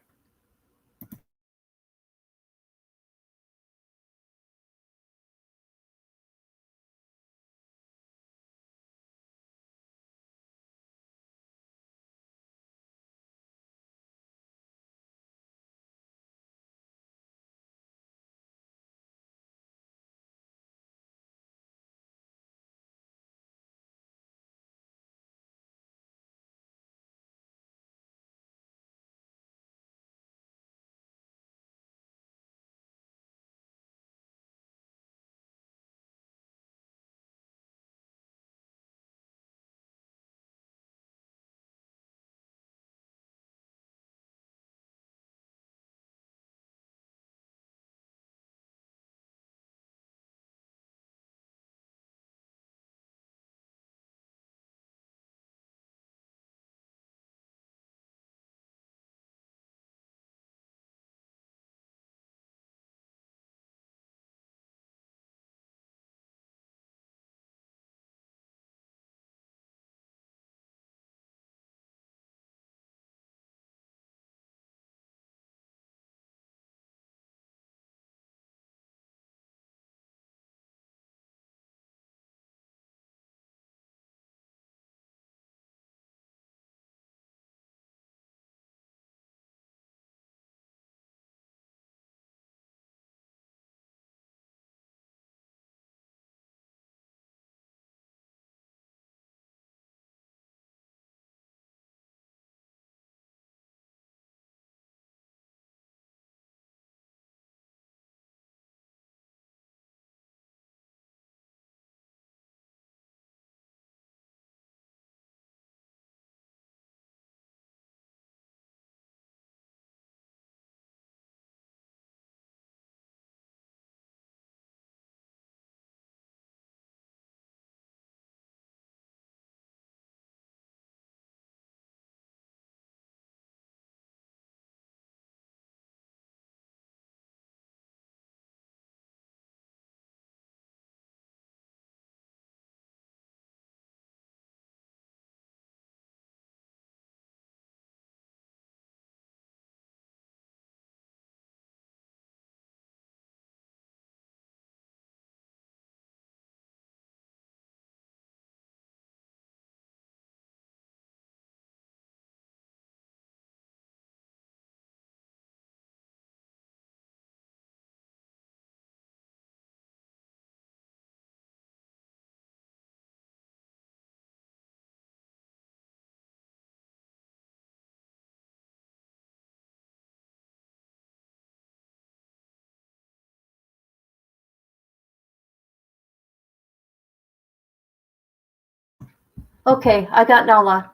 Okay, I got Nala.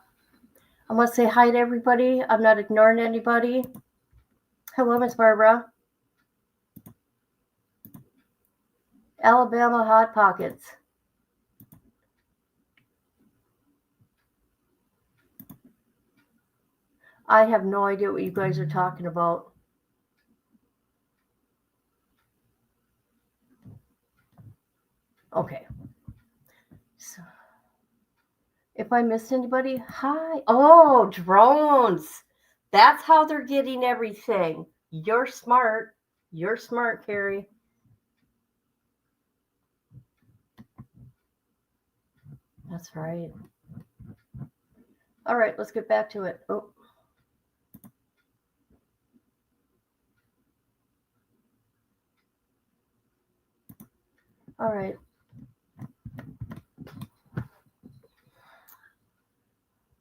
I'm going to say hi to everybody. I'm not ignoring anybody. Hello, Miss Barbara. Alabama Hot Pockets. I have no idea what you guys are talking about. Okay. So, if I missed anybody, hi. Oh, drones. That's how they're getting everything. You're smart. You're smart, Carrie. That's right. All right, let's get back to it. Oh. All right.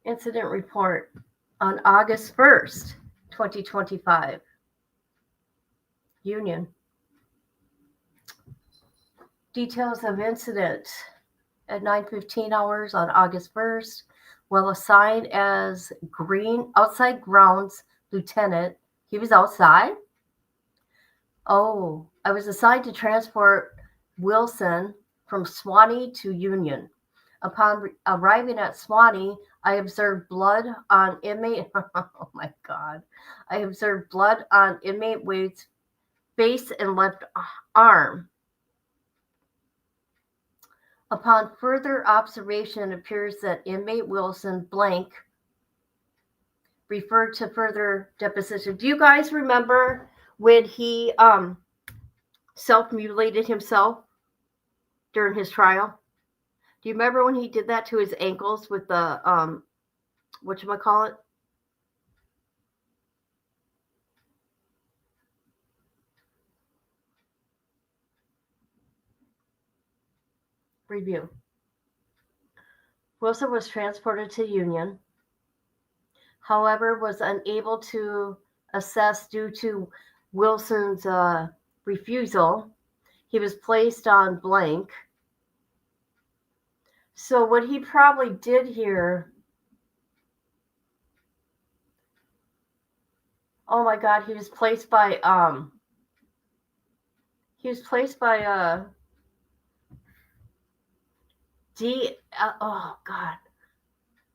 Incident report on August 1st, 2025. Union. Details of incident at 9:15 hours on August 1st. Well assigned as Green outside grounds lieutenant. He was outside? Oh, I was assigned to transport Wilson from Swanee to Union. Upon arriving at Swanee, I observed blood on inmate. Oh my God. I observed blood on inmate Wade's face and left arm. Upon further observation, it appears that inmate Wilson blank referred to further deposition. Do you guys remember when he self-mutilated himself during his trial? Do you remember when he did that to his ankles with the whatchamacallit? Review. Wilson was transported to Union, however, was unable to assess due to Wilson's refusal. He was placed on blank. So what he probably did here, oh my God, he was placed by oh God,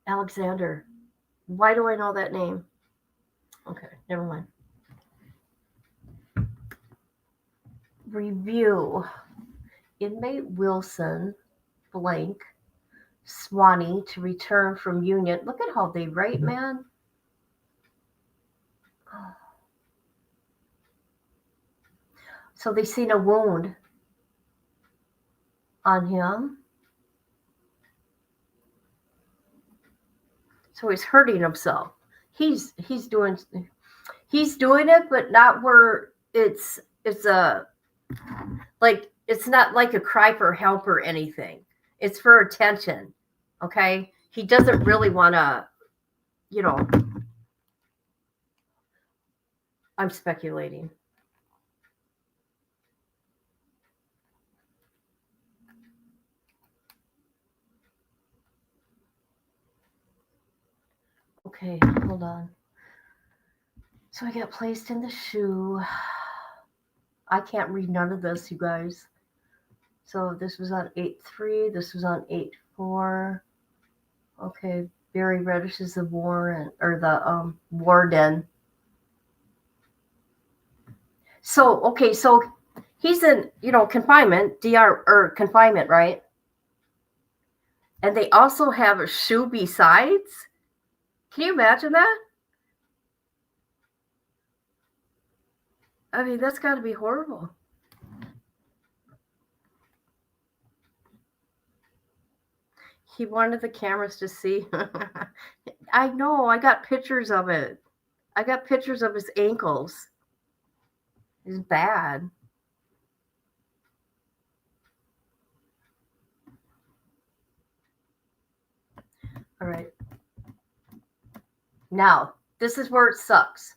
Alexander. Why do I know that name? Okay, never mind. Review. Inmate Wilson blank Swanee to return from Union. Look at how they write, man. So they seen a wound on him. So he's hurting himself. He's doing it, but not where it's a like it's not like a cry for help or anything. It's for attention. Okay? He doesn't really want to, I'm speculating. Okay, hold on. So I got placed in the shoe. I can't read none of this, you guys. So this was on 8-3. This was on 8-4. Okay, Barry Reddish is the warden or the warden. So okay, so he's in confinement, DR or confinement, right? And they also have a shoe besides. Can you imagine that? I mean, that's got to be horrible. He wanted the cameras to see. I know. I got pictures of it. I got pictures of his ankles. It's bad. All right. Now, this is where it sucks.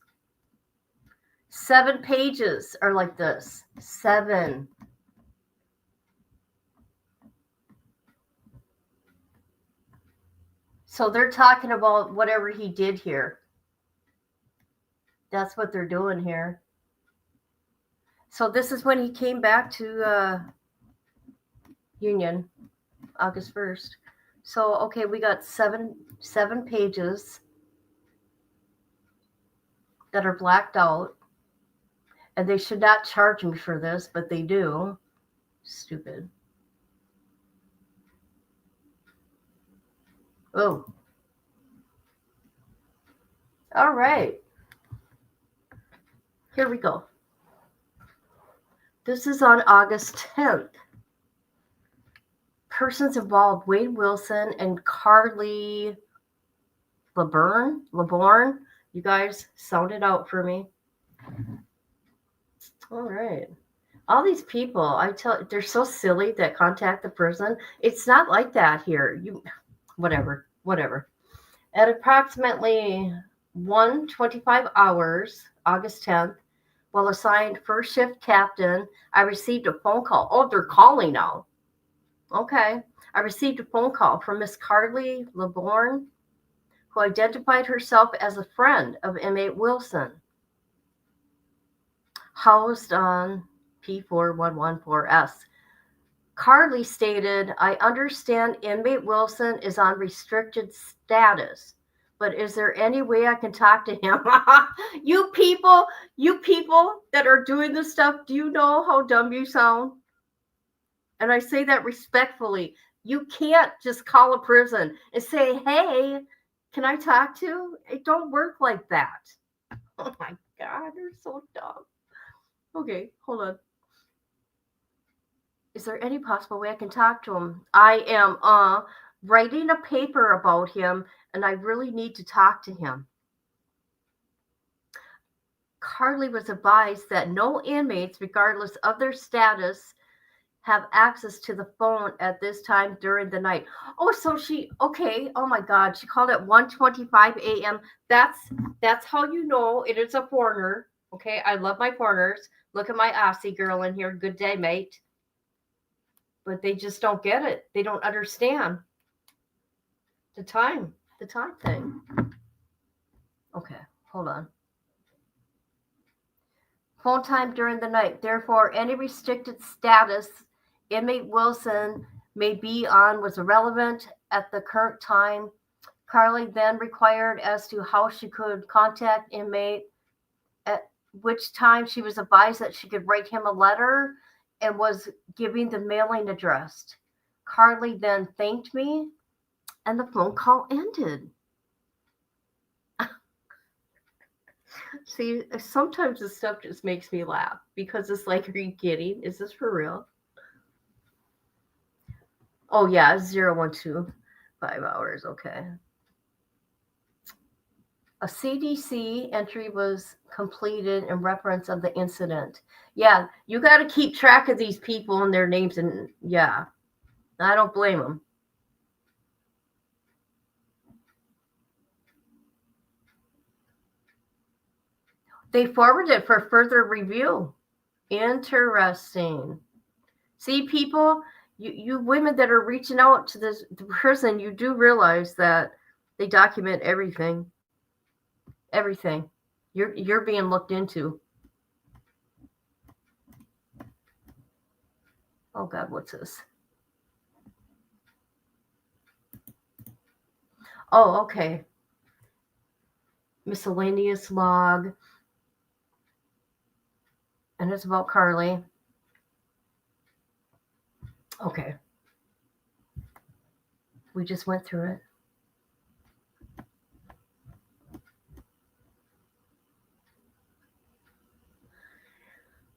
7 pages are like this. 7. So they're talking about whatever he did here. That's what they're doing here. So this is when he came back to Union, August 1st. So, okay, we got 7 pages that are blacked out. And they should not charge me for this, but they do. Stupid. Oh. All right. Here we go. This is on August 10th. Persons involved: Wade Wilson and Carly LeBorn. You guys sound it out for me. All right. All these people, they're so silly that contact the prison. It's not like that here. Whatever. At approximately 1:25 hours, August 10th, while assigned first shift captain, I received a phone call. Oh, they're calling now. Okay. I received a phone call from Miss Carly LeBorn, who identified herself as a friend of inmate Wilson, housed on P4114S. Carly stated, I understand inmate Wilson is on restricted status, but is there any way I can talk to him? you people, you people that are doing this stuff, do you know how dumb you sound? And I say that respectfully. You can't just call a prison and say, hey, can I talk to? It don't work like that. Oh my God, they're so dumb. Okay, hold on. Is there any possible way I can talk to him? I am writing a paper about him and I really need to talk to him. Carly was advised that no inmates, regardless of their status, have access to the phone at this time during the night. Oh, so okay. Oh my God, she called at 1:25 a.m. That's how you know it is a foreigner. Okay, I love my foreigners. Look at my Aussie girl in here. Good day, mate. But they just don't get it. They don't understand the time thing. Okay, hold on. Phone time during the night. Therefore, any restricted status inmate Wilson may be on was irrelevant at the current time. Carly then inquired as to how she could contact inmate, at which time she was advised that she could write him a letter and was giving the mailing address. Carly then thanked me and the phone call ended. See, sometimes this stuff just makes me laugh because it's like, are you kidding? Is this for real? Oh yeah, 012, 5 hours. Okay. A CDC entry was completed in reference of the incident. Yeah, you got to keep track of these people and their names, and yeah, I don't blame them. They forwarded it for further review. Interesting. See, people, you women that are reaching out to the person, you do realize that they document everything. Everything. You're being looked into. Oh God, what's this? Oh, okay. Miscellaneous log. And it's about Carly. Okay. We just went through it.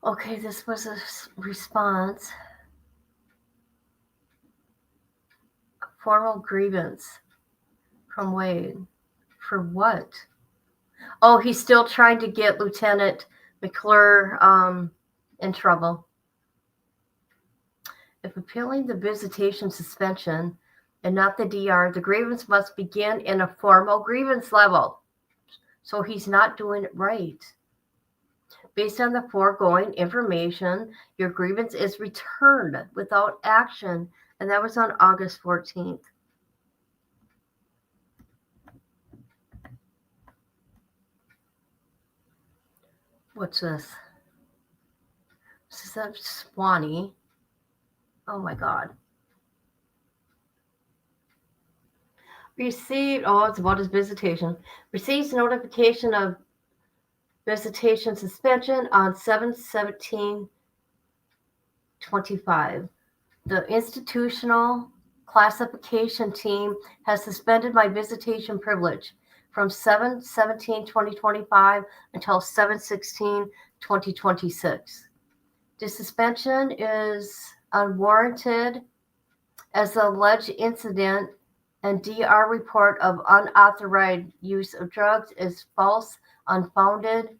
Okay, this was a response. Formal grievance from Wade. For what? Oh, he's still trying to get Lieutenant McClure in trouble. If appealing the visitation suspension and not the DR, the grievance must begin in a formal grievance level. So he's not doing it right. Based on the foregoing information, your grievance is returned without action, and that was on August 14th. What's this? This is a Swanee. Oh my God. Received, it's about his visitation. Receives notification of visitation suspension on 7/17/25. The institutional classification team has suspended my visitation privilege from 7/17/2025 until 7/16/2026. The suspension is unwarranted as the alleged incident and DR report of unauthorized use of drugs is false, unfounded,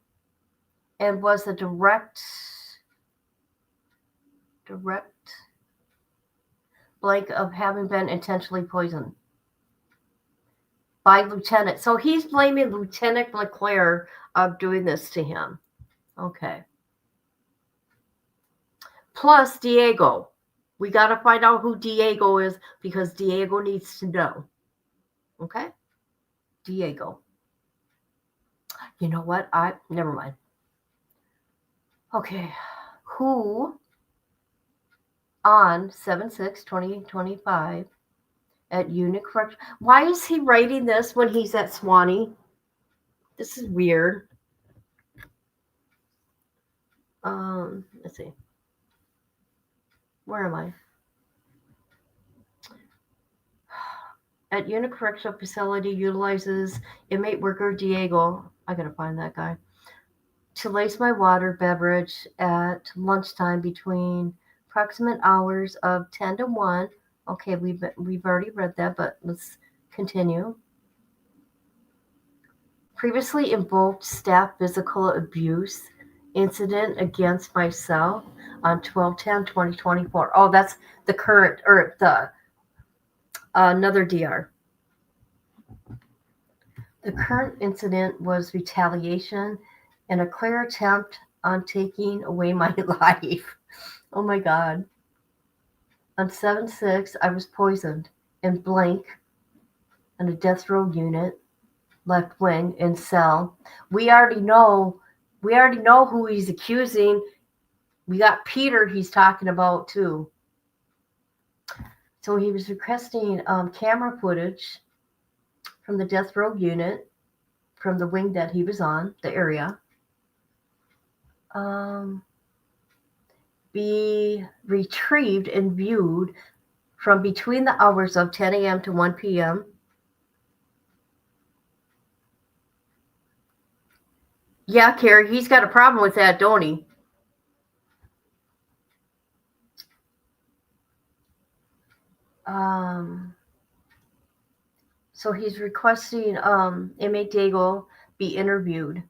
and was a direct direct blank of having been intentionally poisoned by Lieutenant. So he's blaming Lieutenant LeClaire of doing this to him. Okay. Plus Diego. We got to find out who Diego is because Diego needs to know. Okay? Diego. You know what? Never mind. Okay. Who on 7/6/2025 at Unit Correction. Why is he writing this when he's at Swanee? This is weird. Let's see. Where am I? At Unit Correctional Facility utilizes inmate worker Diego. I gotta find that guy. To lace my water beverage at lunchtime between approximate hours of 10 to 1. Okay, we've already read that, but let's continue. Previously invoked staff physical abuse incident against myself on 12/10/2024. Oh, that's the current, or the another DR. The current incident was retaliation and a clear attempt on taking away my life. Oh my God. On 7/6, I was poisoned in blank in a death row unit, left wing, in cell. We already know who he's accusing. We got Peter he's talking about too. So he was requesting camera footage from the death row unit, from the wing that he was on, the area. Be retrieved and viewed from between the hours of 10 a.m. to 1 p.m. Yeah, Carrie, he's got a problem with that, don't he? So he's requesting inmate Diego be interviewed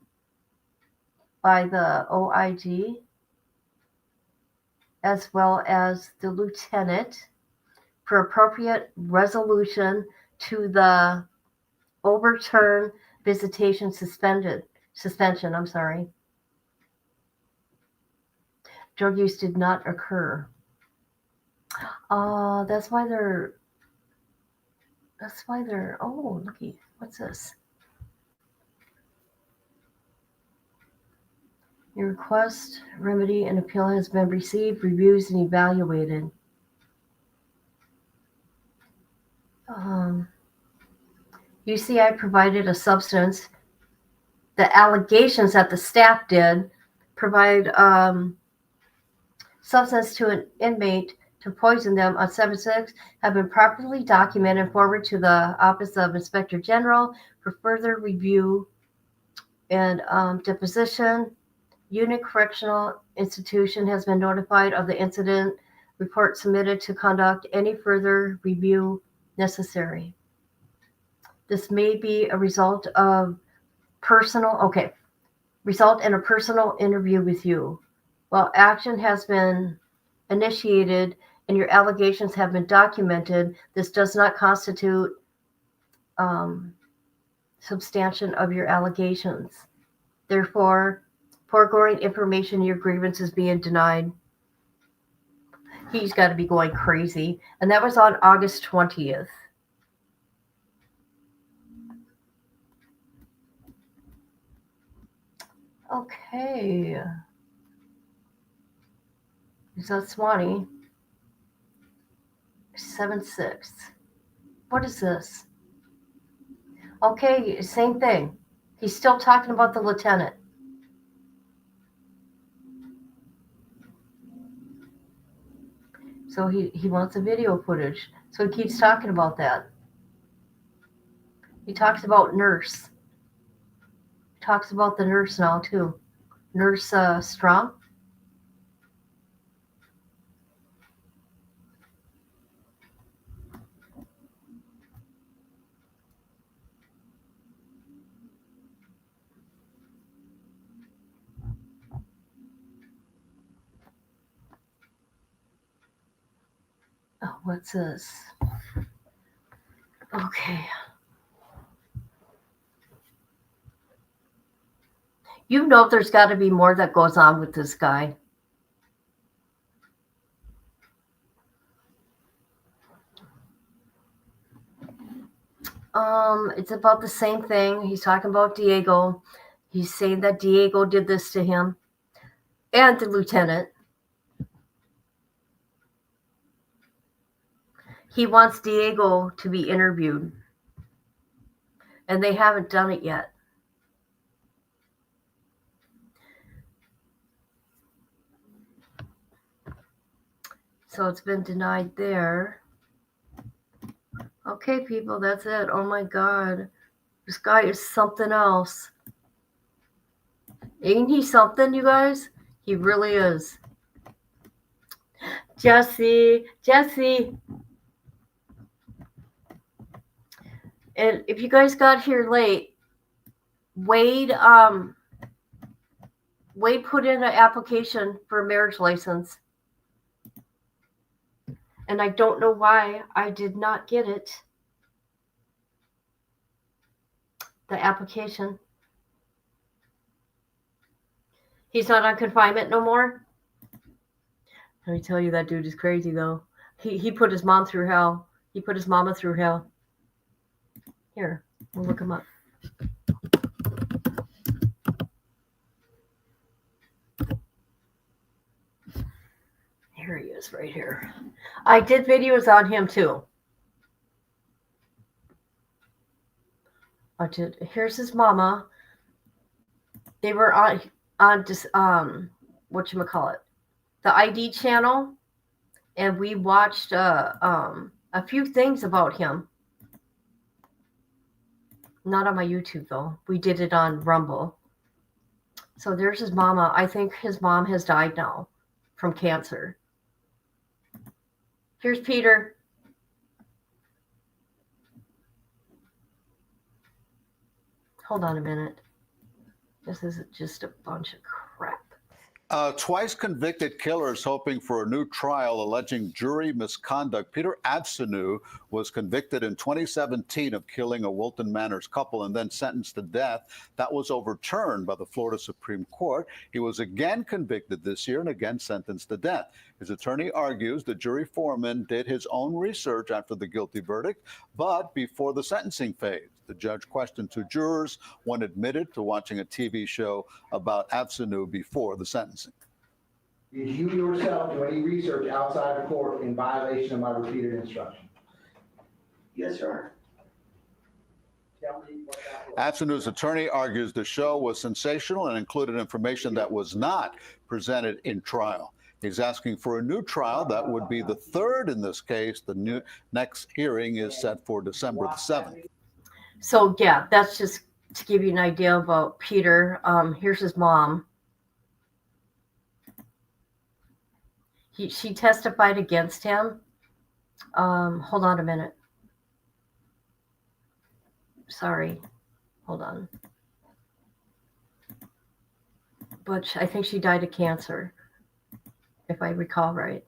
by the OIG as well as the lieutenant for appropriate resolution to the overturn visitation suspension. I'm sorry. Drug use did not occur. That's why they're. Oh, looky. What's this? Your request, remedy, and appeal has been received, reviewed, and evaluated. You see, I provided a substance. The allegations that the staff did provide substance to an inmate to poison them on 7/6 have been properly documented and forwarded to the Office of Inspector General for further review and deposition. Unit Correctional Institution has been notified of the incident. Report submitted to conduct any further review necessary. This may be a result in a personal interview with you. While action has been initiated and your allegations have been documented, this does not constitute substantiation of your allegations. Therefore, foregoing information, your grievance is being denied. He's got to be going crazy. And that was on August 20th. Okay. Is that Swanee? 7/6. What is this? Okay, same thing. He's still talking about the lieutenant. So he wants the video footage. So he keeps talking about that. He talks about nurse. He talks about the nurse now too. Nurse Strong. Oh, what's this? Okay. You know there's got to be more that goes on with this guy. It's about the same thing. He's talking about Diego. He's saying that Diego did this to him and the lieutenant. He wants Diego to be interviewed, and they haven't done it yet. So it's been denied there. Okay, people, that's it. Oh my God. This guy is something else. Ain't he something, you guys? He really is. Jesse. And if you guys got here late, Wade put in an application for a marriage license. And I don't know why I did not get it. The application. He's not on confinement no more. Let me tell you, that dude is crazy though. He put his mom through hell. He put his mama through hell. Here, we'll look him up. Here he is right here. I did videos on him too. I did. Here's his mama. They were on just whatchamacallit, the ID channel, and we watched a few things about him. Not on my YouTube though. We did it on Rumble. So there's his mama. I think his mom has died now from cancer. Here's Peter. Hold on a minute. This is just a bunch of crap. Twice convicted killer is hoping for a new trial alleging jury misconduct. Peter Absinu was convicted in 2017 of killing a Wilton Manors couple and then sentenced to death. That was overturned by the Florida Supreme Court. He was again convicted this year and again sentenced to death. His attorney argues the jury foreman did his own research after the guilty verdict, but before the sentencing phase. The judge questioned two jurors. One admitted to watching a TV show about Absinu before the sentencing. Did you yourself do any research outside of court in violation of my repeated instruction? Yes, sir. Tell me what that was. Absinu's attorney argues the show was sensational and included information that was not presented in trial. He's asking for a new trial that would be the third in this case. The next hearing is set for December the 7th. So yeah, that's just to give you an idea about Peter. Here's his mom. She testified against him. Hold on a minute. Sorry. Hold on. But I think she died of cancer, if I recall right.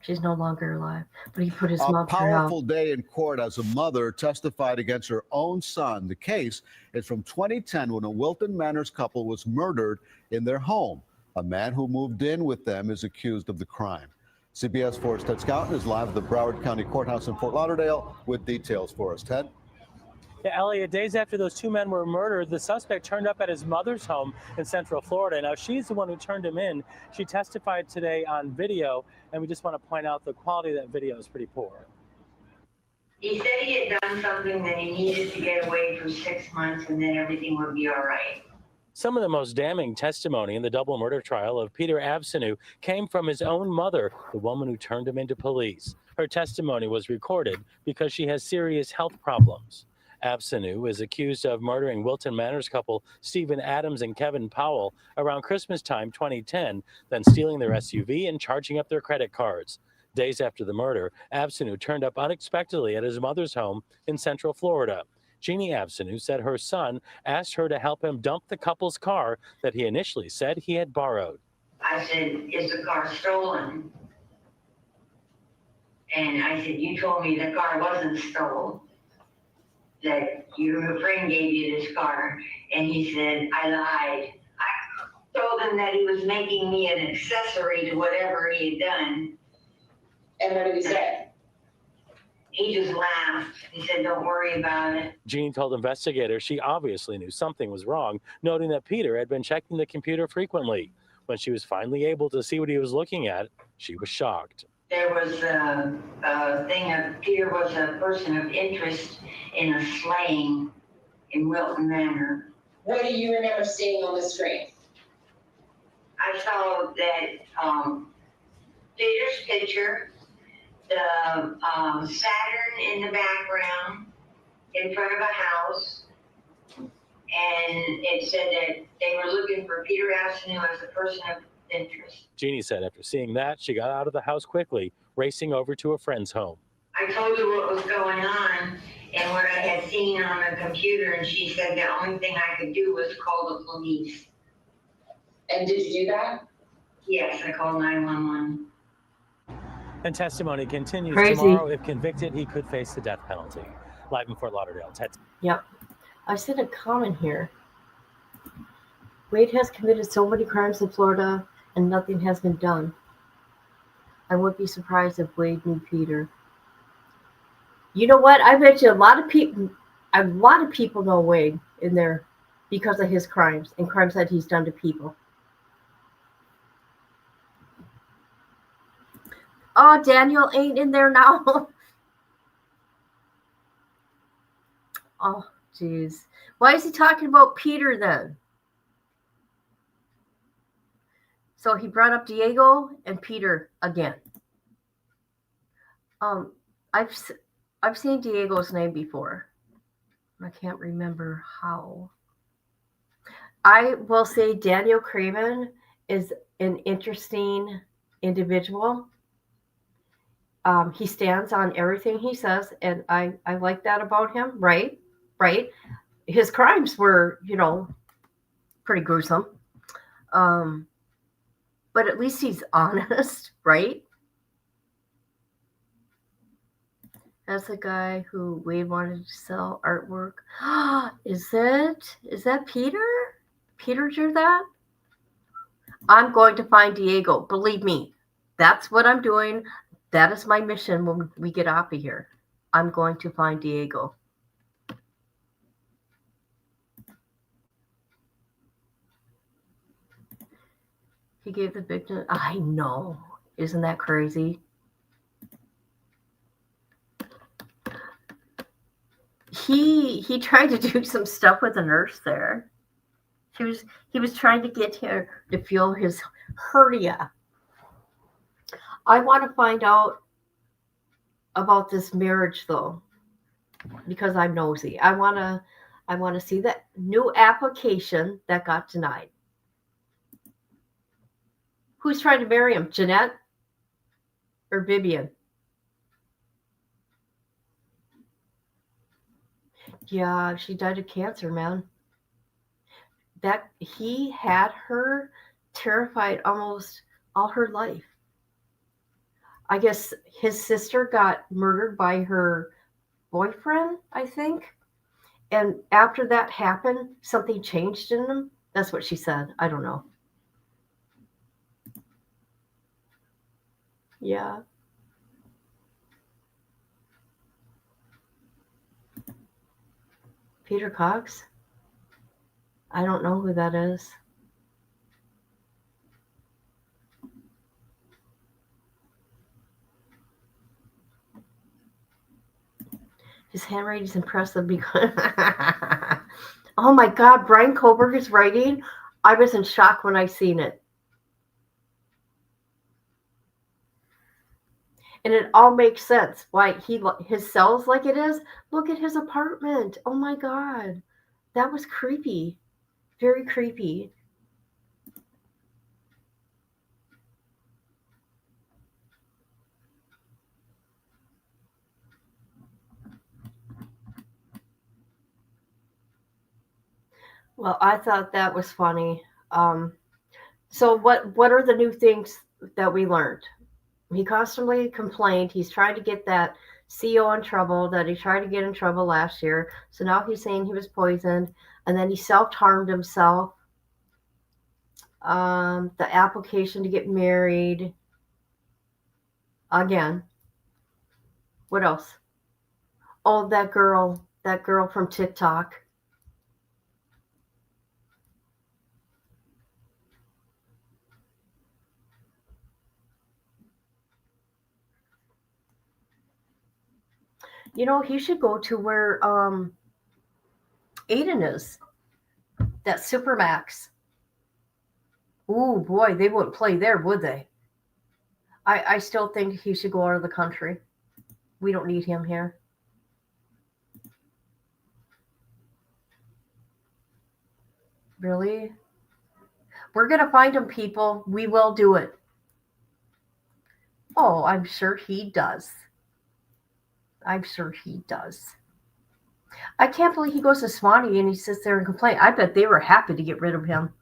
She's no longer alive, but he put his mom through hell. A powerful day in court as a mother testified against her own son. The case is from 2010 when a Wilton Manors couple was murdered in their home. A man who moved in with them is accused of the crime. CBS 4's Ted Scouten is live at the Broward County Courthouse in Fort Lauderdale with details for us. Ted? Yeah, Elliot, days after those two men were murdered, the suspect turned up at his mother's home in Central Florida. Now, she's the one who turned him in. She testified today on video, and we just want to point out the quality of that video is pretty poor. He said he had done something that he needed to get away for 6 months and then everything would be all right. Some of the most damning testimony in the double murder trial of Peter Absinu came from his own mother, the woman who turned him into police. Her testimony was recorded because she has serious health problems. Absinu is accused of murdering Wilton Manors couple Stephen Adams and Kevin Powell around Christmas time 2010, then stealing their SUV and charging up their credit cards. Days after the murder, Absinu turned up unexpectedly at his mother's home in Central Florida. Jeannie Absinu said her son asked her to help him dump the couple's car that he initially said he had borrowed. I said, is the car stolen? And I said, you told me the car wasn't stolen, that your friend gave you this car. And he said, I lied. I told him that he was making me an accessory to whatever he had done. And what did he say? He just laughed. He said, don't worry about it. Jean told investigators she obviously knew something was wrong, noting that Peter had been checking the computer frequently. When she was finally able to see what he was looking at, she was shocked. There was a thing of Peter was a person of interest in a slaying in Wilton Manor. What do you remember seeing on the screen? I saw that Peter's picture, the Saturn in the background in front of a house, and it said that they were looking for Peter Absinu as a person of interest. Jeannie said after seeing that, she got out of the house quickly, racing over to a friend's home. I told her what was going on and what I had seen on the computer, and she said the only thing I could do was call the police. And did you do that? Yes, I called 911. And testimony continues Crazy. tomorrow. If convicted, he could face the death penalty. Live in Fort Lauderdale, Texas. Yep. I said a comment here. Wade has committed so many crimes in Florida and nothing has been done. I wouldn't be surprised if Wade knew Peter. You know what? I bet you a lot of people know Wade in there because of his crimes and crimes that he's done to people. Oh, Daniel ain't in there now. Oh, jeez. Why is he talking about Peter then? So he brought up Diego and Peter again. I've seen Diego's name before. I can't remember how. I will say Daniel Craven is an interesting individual. He stands on everything he says, and I like that about him, right? Right? His crimes were, pretty gruesome. But at least he's honest, right? That's the guy who Wade wanted to sell artwork. Is that Peter? Peter drew that? I'm going to find Diego. Believe me, that's what I'm doing. That is my mission when we get off of here. I'm going to find Diego. He gave the victim. I know. Isn't that crazy? He tried to do some stuff with a nurse there. He was trying to get her to feel his hernia. I want to find out about this marriage though, because I'm nosy. I want to see that new application that got denied. Who's trying to marry him? Jeanette or Vivian? Yeah, she died of cancer, man. That he had her terrified almost all her life. I guess his sister got murdered by her boyfriend, I think. And after that happened, something changed in him. That's what she said. I don't know. Yeah. Peter Cox? I don't know who that is. His handwriting is impressive because oh my God, Brian Koberger's writing. I was in shock when I seen it. And it all makes sense why his cell's like it is. Look at his apartment. Oh my God. That was creepy. Very creepy. Well, I thought that was funny. So what are the new things that we learned? He constantly complained. He's trying to get that CO in trouble that he tried to get in trouble last year. So now he's saying he was poisoned, and then he self-harmed himself. The application to get married. Again. What else? Oh, that girl from TikTok. You know, he should go to where Aiden is. That Supermax. Ooh, boy, they wouldn't play there, would they? I still think he should go out of the country. We don't need him here. Really? We're going to find him, people. We will do it. Oh, I'm sure he does. I'm sure he does. I can't believe he goes to Swanee and he sits there and complains. I bet they were happy to get rid of him.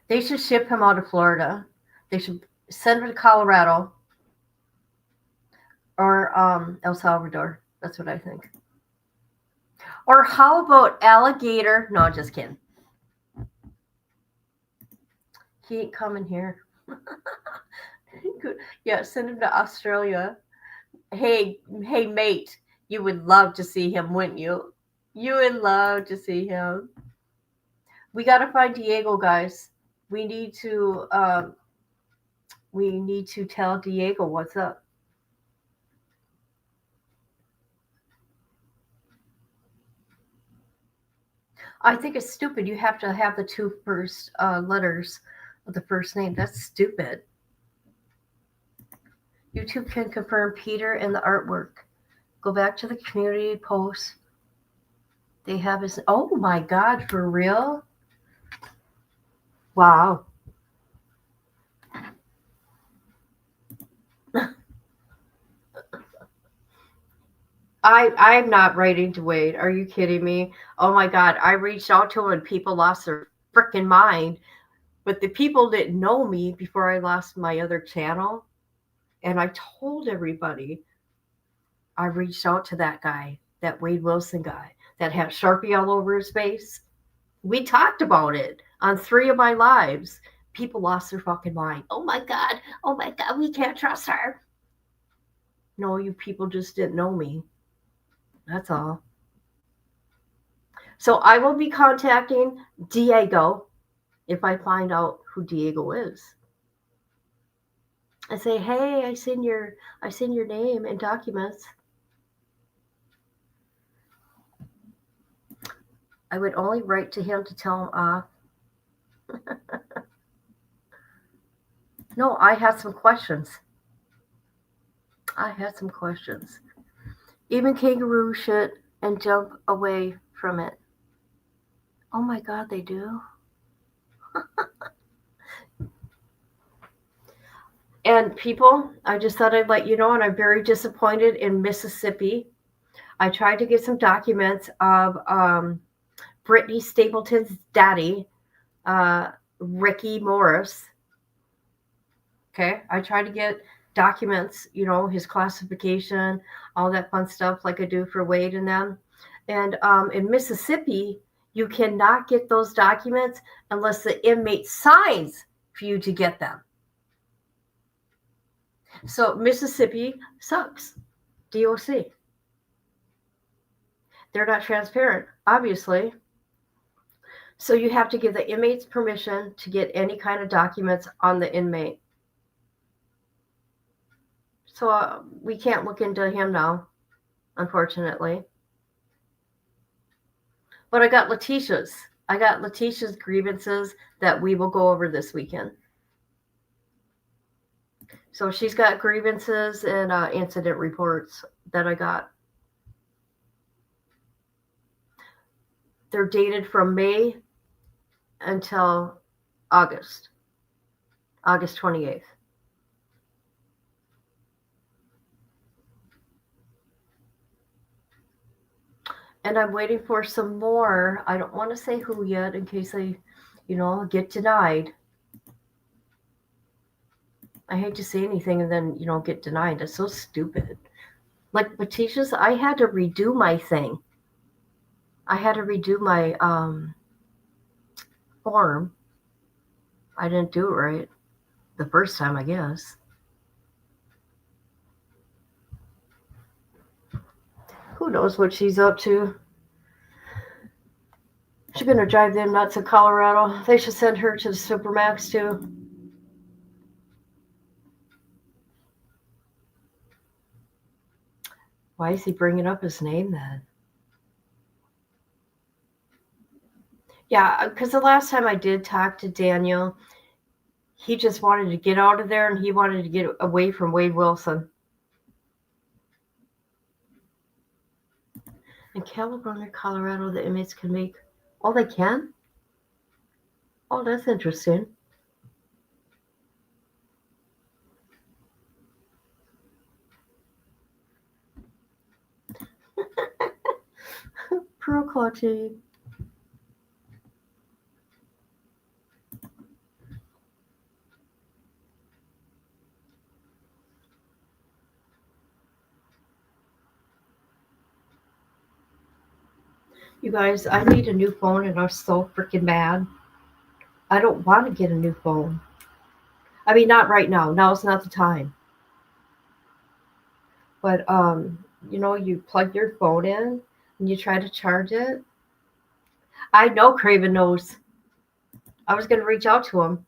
They should ship him out of Florida. They should send him to Colorado or El Salvador. That's what I think. Or how about alligator? No, just kidding. He ain't coming here. Yeah, send him to Australia. Hey, mate, you would love to see him, wouldn't you? You would love to see him. We got to find Diego, guys. We need to tell Diego what's up. I think it's stupid. You have to have the two first letters of the first name. That's stupid. YouTube can confirm Peter and the artwork. Go back to the community post. They have his. Oh my God, for real? Wow. I'm not writing to Wade. Are you kidding me? Oh my God. I reached out to him and people lost their freaking mind. But the people didn't know me before I lost my other channel. And I told everybody I reached out to that guy, that Wade Wilson guy that had Sharpie all over his face. We talked about it on 3 of my lives. People lost their fucking mind. Oh my God, we can't trust her. No, you people just didn't know me. That's all. So I will be contacting Diego if I find out who Diego is. I say, hey, I seen your name and documents. I would only write to him to tell him off. No, I had some questions. Even kangaroo shit and jump away from it. Oh my God, they do. And people, I just thought I'd let you know, and I'm very disappointed in Mississippi. I tried to get some documents of Brittany Stapleton's daddy, Ricky Morris. Okay, I tried to get documents, his classification, all that fun stuff like I do for Wade and them. And in Mississippi, you cannot get those documents unless the inmate signs for you to get them. So Mississippi sucks. DOC. They're not transparent, obviously. So you have to give the inmates permission to get any kind of documents on the inmate. So we can't look into him now, unfortunately. But I got Letitia's grievances that we will go over this weekend. So she's got grievances and incident reports that I got. They're dated from May until August 28th. And I'm waiting for some more. I don't want to say who yet in case I, get denied. I hate to say anything and then, get denied. That's so stupid. Like Letitia's, I had to redo my thing. I had to redo my form. I didn't do it right the first time, I guess. Who knows what she's up to? She's gonna drive them nuts in Colorado. They should send her to the Supermax too. Why is he bringing up his name then? Yeah, because the last time I did talk to Daniel, he just wanted to get out of there and he wanted to get away from Wade Wilson. In California, Colorado, the inmates can make... Oh, they can? Oh, that's interesting. Pearl clutching. You guys, I need a new phone and I'm so freaking bad. I don't want to get a new phone. I mean, not right now. Now is not the time. But, you plug your phone in and you try to charge it. I know Craven knows. I was going to reach out to him.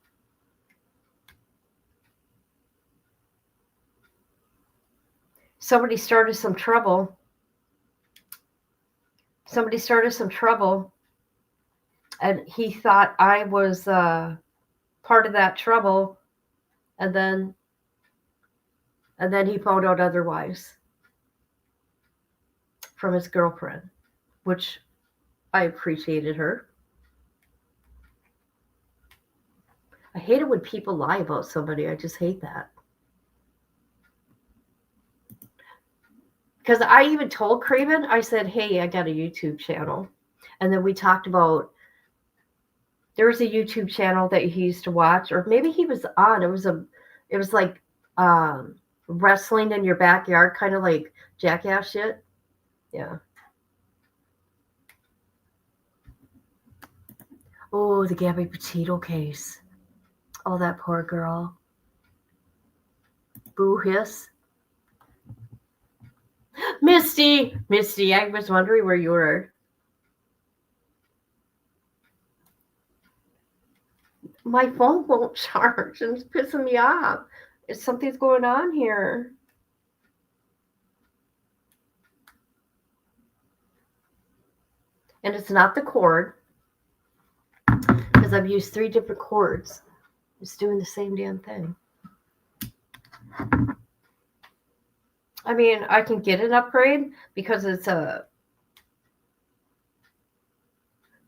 Somebody started some trouble. And he thought I was part of that trouble. And then he found out otherwise from his girlfriend, which I appreciated her. I hate it when people lie about somebody. I just hate that. Because I even told Craven, I said, hey, I got a YouTube channel. And then we talked about, there was a YouTube channel that he used to watch, or maybe he was on. It was like wrestling in your backyard, kind of like jackass shit. Yeah. Oh, the Gabby Petito case. Oh, that poor girl. Boo hiss. Misty, I was wondering where you were. My phone won't charge and it's pissing me off. Something's going on here. And it's not the cord, because I've used 3 different cords. It's doing the same damn thing. I mean, I can get an upgrade because it's a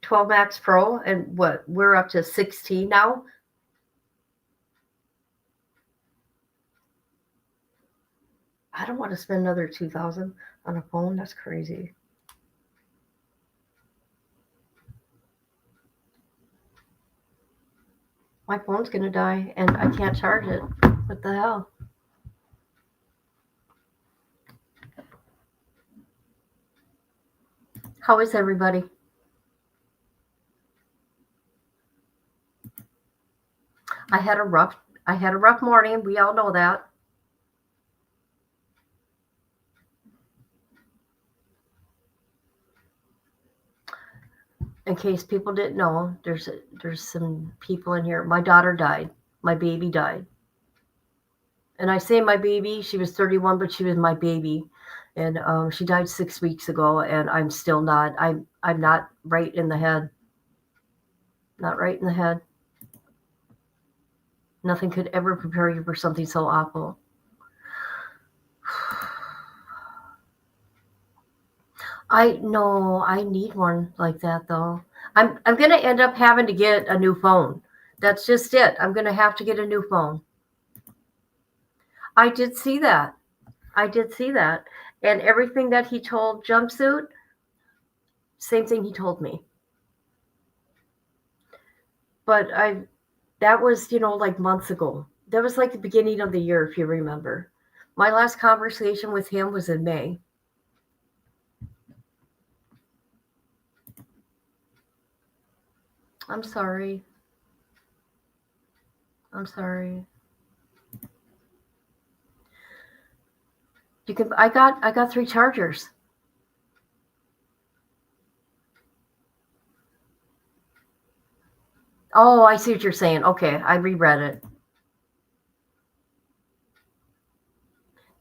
12 Max Pro, and we're up to 16 now. I don't want to spend another $2,000 on a phone. That's crazy. My phone's gonna die and I can't charge it. What the hell? How is everybody? I had a rough morning. We all know that. In case people didn't know, there's some people in here. My daughter died. My baby died. And I say my baby, she was 31, but she was my baby. And she died 6 weeks ago, and I'm still not. I'm not right in the head. Not right in the head. Nothing could ever prepare you for something so awful. I know I need one like that though. I'm gonna end up having to get a new phone. That's just it. I'm gonna have to get a new phone. I did see that. And everything that he told Jumpsuit, same thing he told me. But that was, like months ago. That was like the beginning of the year, if you remember. My last conversation with him was in May. I'm sorry. I'm sorry. You can. I got 3 chargers. Oh, I see what you're saying. Okay, I reread it.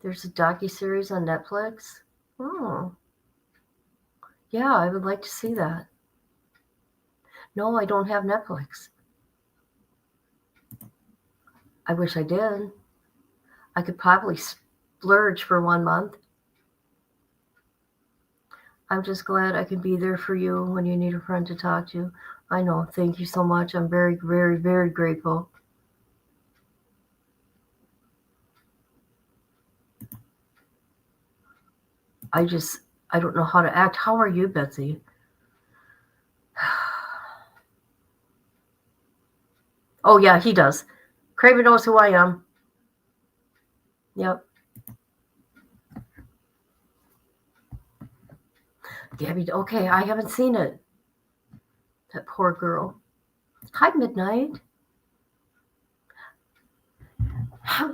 There's a docuseries on Netflix. Oh, yeah, I would like to see that. No, I don't have Netflix. I wish I did. I could probably splurge for 1 month. I'm just glad I can be there for you when you need a friend to talk to. I know. Thank you so much. I'm very, very, very grateful. I don't know how to act. How are you, Betsy? Oh, yeah, he does. Craven knows who I am. Yep. Gabby, okay, I haven't seen it. That poor girl. Hi, Midnight.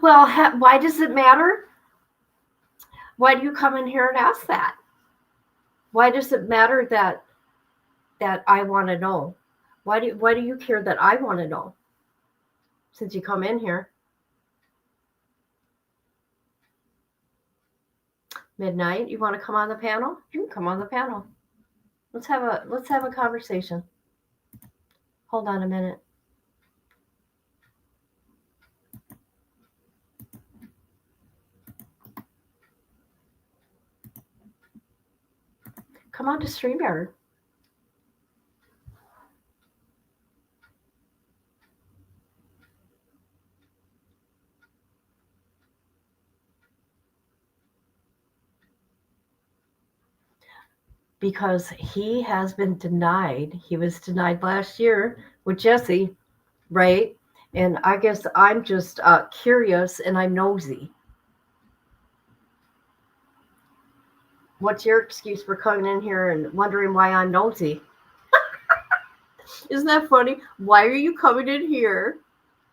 Well, why does it matter? Why do you come in here and ask that? Why does it matter that I want to know? Why do you care that I want to know? Since you come in here. Midnight, you want to come on the panel? You can come on the panel. Let's have a conversation. Hold on a minute. Come on to StreamYard. Because he has been denied. He was denied last year with Jesse, right? And I guess I'm just curious and I'm nosy. What's your excuse for coming in here and wondering why I'm nosy? Isn't that funny? Why are you coming in here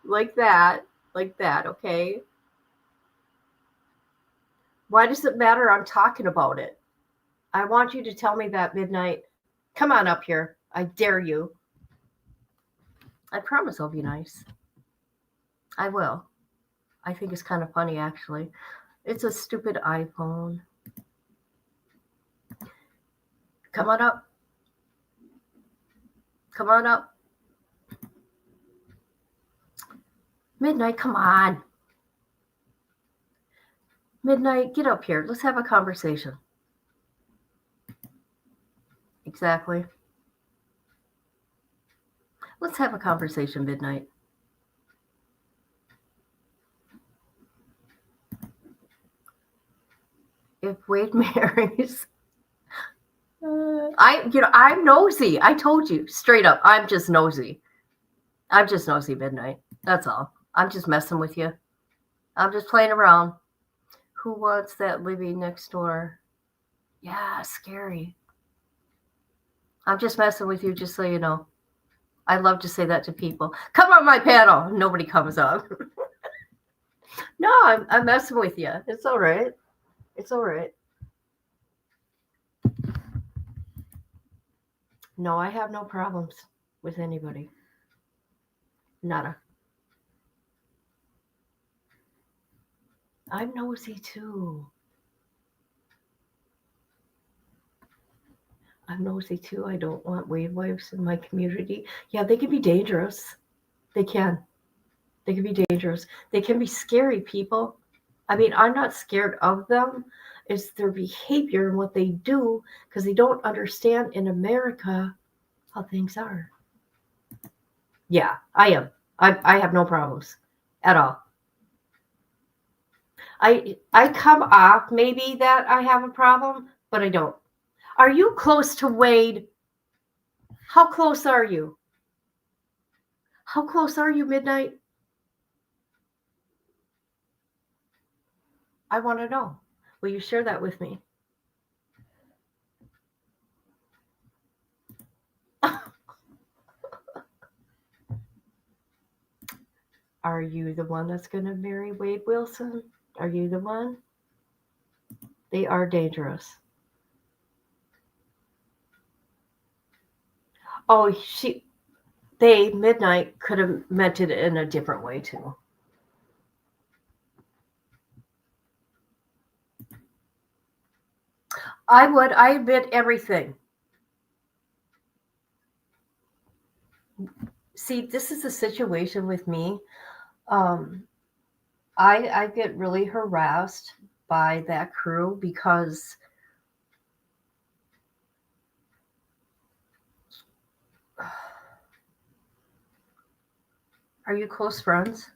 like that? Like that, okay? Why does it matter I'm talking about it? I want you to tell me that, Midnight. Come on up here. I dare you. I promise I'll be nice. I will. I think it's kind of funny, actually. It's a stupid iPhone. Come on up. Come on up. Midnight, come on. Midnight, get up here. Let's have a conversation. Exactly. Let's have a conversation, Midnight. If Wade marries, I'm nosy. I told you straight up. I'm just nosy. I'm just nosy, Midnight. That's all. I'm just messing with you. I'm just playing around. Who wants that living next door? Yeah, scary. I'm just messing with you, just so you know. I love to say that to people. Come on my panel. Nobody comes up. No, I'm messing with you. It's all right. It's all right. No, I have no problems with anybody. Nada. I'm nosy too. I'm nosy too. I don't want waves in my community. Yeah, they can be dangerous. They can. They can be dangerous. They can be scary people. I mean, I'm not scared of them. It's their behavior and what they do because they don't understand in America how things are. Yeah, I am. I have no problems at all. I come off maybe that I have a problem, but I don't. Are you close to Wade? How close are you? How close are you, Midnight? I want to know. Will you share that with me? Are you the one that's going to marry Wade Wilson? Are you the one? They are dangerous. Oh, Midnight could have meant it in a different way too. I admit everything. See, this is a situation with me. I get really harassed by that crew because are you close friends?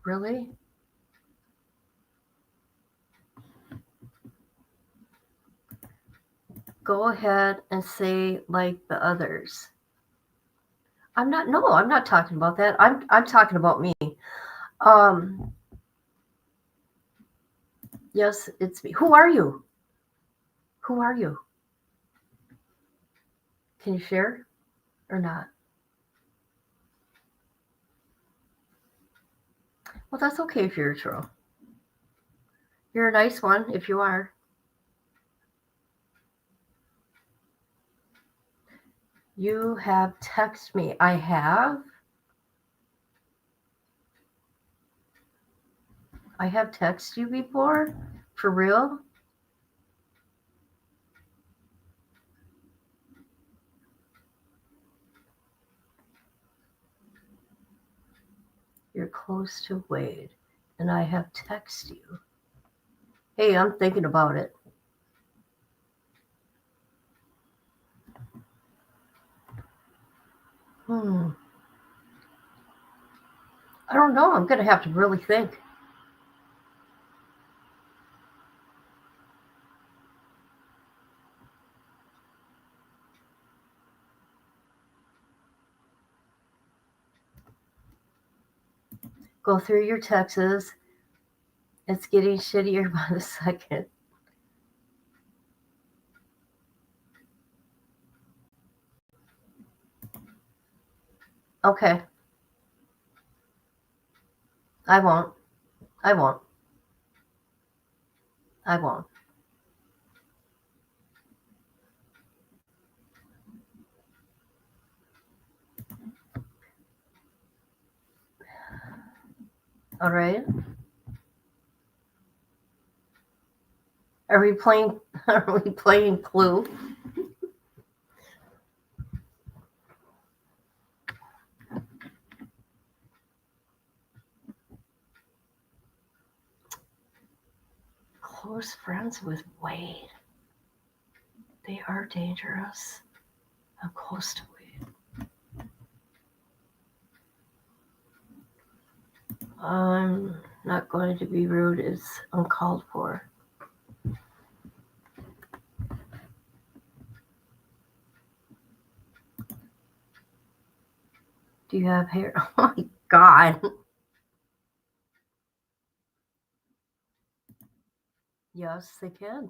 Really? Go ahead and say like the others. I'm not talking about that. I'm talking about me. Um yes, it's me. Who are you? Who are you? Can you share or not? Well, that's okay if you're a troll. You're a nice one if you are. You have texted me. I have. I have texted you before? For real? You're close to Wade, and I have texted you. Hey, I'm thinking about it. I don't know. I'm going to have to really think. Go through your texts. It's getting shittier by the second. Okay. I won't. I won't. I won't. All right. Are we playing? Are we playing Clue? Close friends with Wade. They are dangerous. I'm close to Wade. I'm not going to be rude. It's uncalled for. Do you have hair? Oh my God. Yes, they can.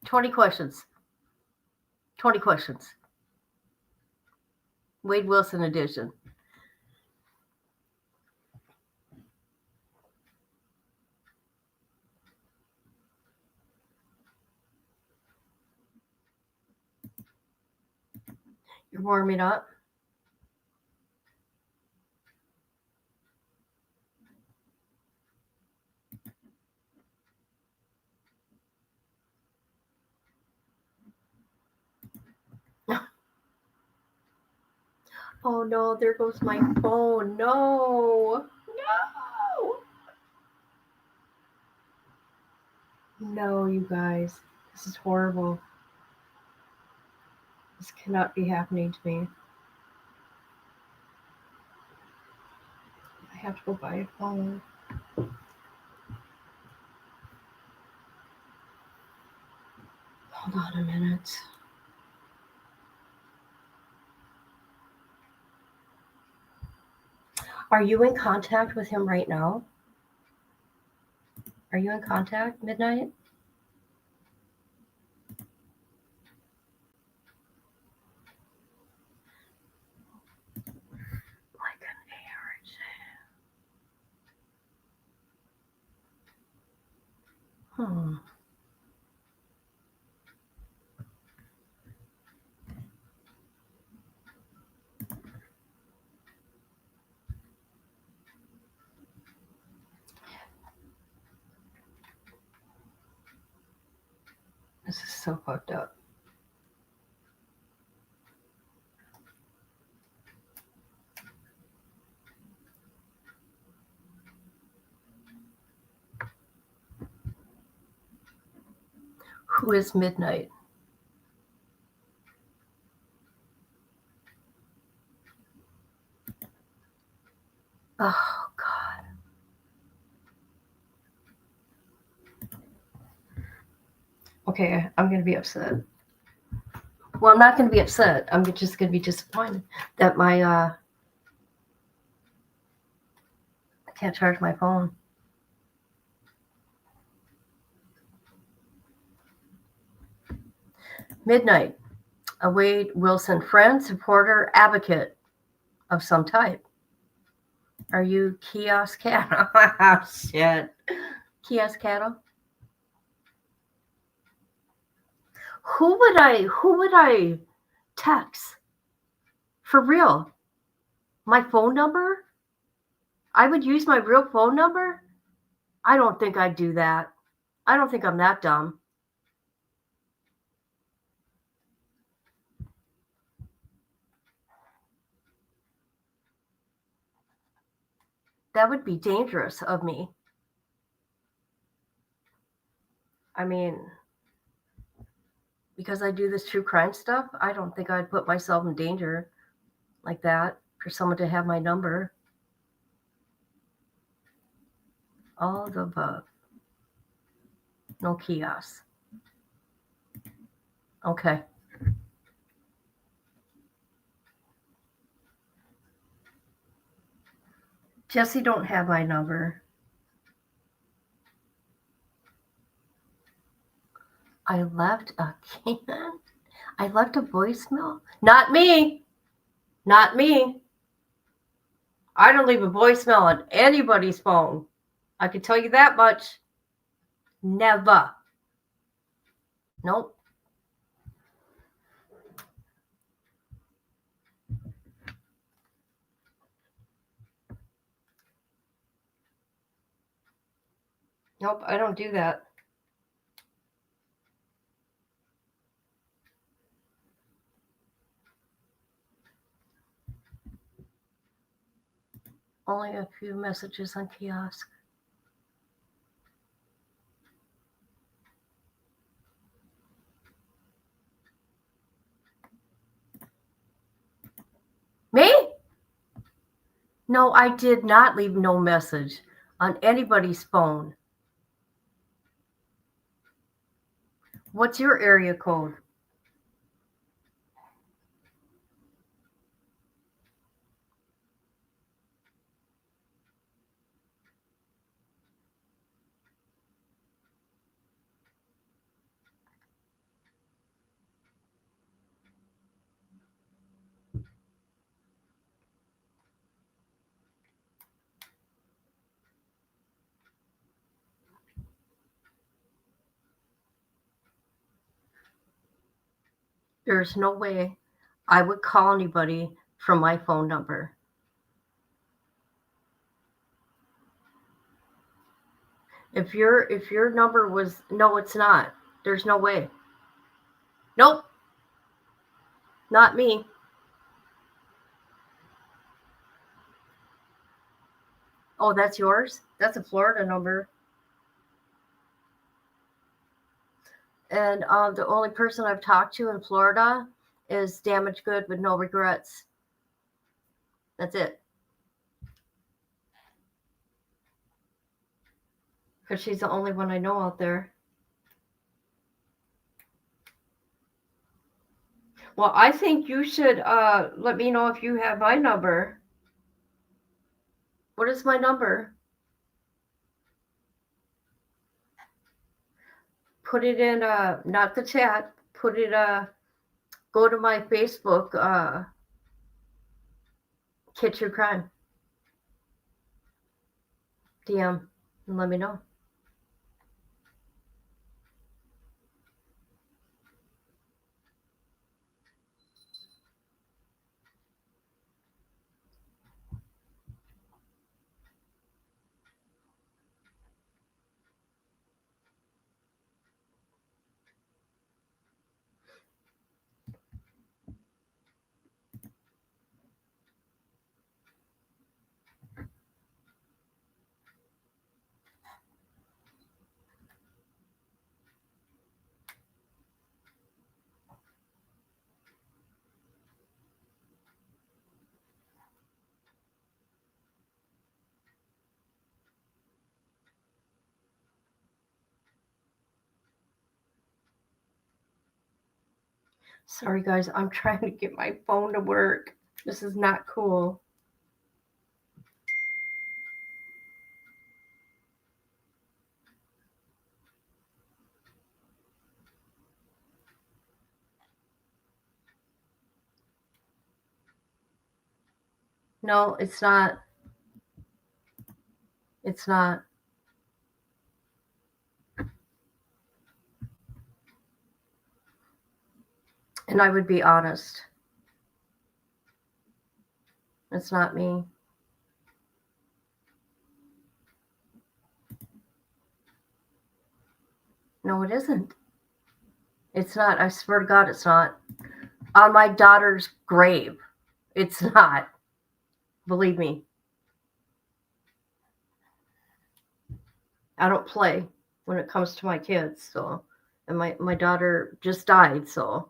20 questions. 20 questions. Wade Wilson edition. You're warming up. Oh no, there goes my phone. No. No. No, you guys. This is horrible. This cannot be happening to me. I have to go buy a phone. Hold on a minute. Are you in contact with him right now? Are you in contact, Midnight? Like an average. This is so fucked up. Who is Midnight? Oh, God. Okay, I'm going to be upset. Well, I'm not going to be upset. I'm just going to be disappointed that I can't charge my phone. Midnight. A Wade Wilson friend, supporter, advocate of some type. Are you kiosk cattle? Oh, shit. Kiosk cattle? Who would I text? For real? My phone number? I would use my real phone number? I don't think I'd do that. I don't think I'm that dumb. That would be dangerous of me. I mean, because I do this true crime stuff, I don't think I'd put myself in danger like that for someone to have my number. All of the above. No kiosks. Okay. Jesse don't have my number. I left a voicemail. Not me. Not me. I don't leave a voicemail on anybody's phone. I can tell you that much. Never. Nope. Nope, I don't do that. Only a few messages on kiosk. Me? No, I did not leave no message on anybody's phone. What's your area code? There's no way I would call anybody from my phone number. If your number was, no, it's not. There's no way. Nope. Not me. Oh, that's yours? That's a Florida number. And the only person I've talked to in Florida is Damaged Good with No Regrets. That's it. Because she's the only one I know out there. Well, I think you should let me know if you have my number. What is my number? Put it in, not the chat. Put it, go to my Facebook, Kid True Crime. DM and let me know. Sorry, guys. I'm trying to get my phone to work. This is not cool. No, it's not. It's not. And I would be honest. It's not me. No, it isn't. It's not. I swear to God, it's not. On my daughter's grave. It's not. Believe me. I don't play when it comes to my kids. So, and my daughter just died. So,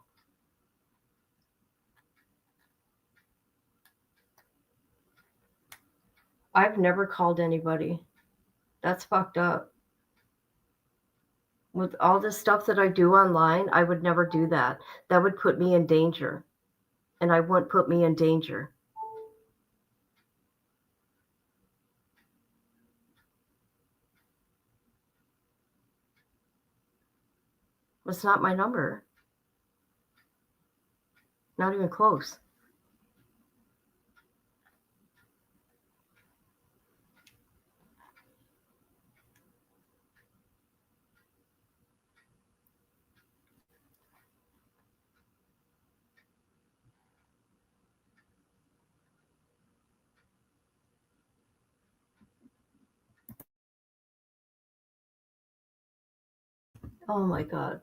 I've never called anybody. That's fucked up. With all this stuff that I do online, I would never do that. That would put me in danger. And I wouldn't put me in danger. It's not my number. Not even close. Oh my God.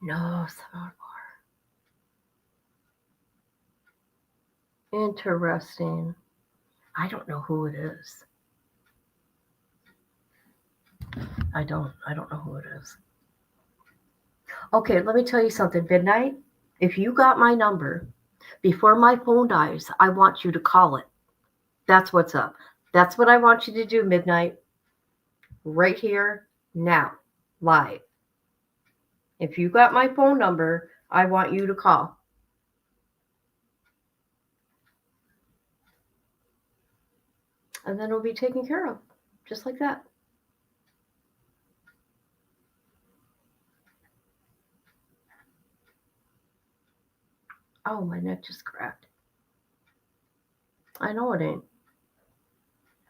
No, some more. Interesting. I don't know who it is. I don't know who it is. Okay, let me tell you something, Midnight. If you got my number, before my phone dies, I want you to call it. That's what's up. That's what I want you to do, Midnight. Right here, now, live. If you got my phone number, I want you to call. And then it'll be taken care of, just like that. Oh, my neck just cracked. I know it ain't.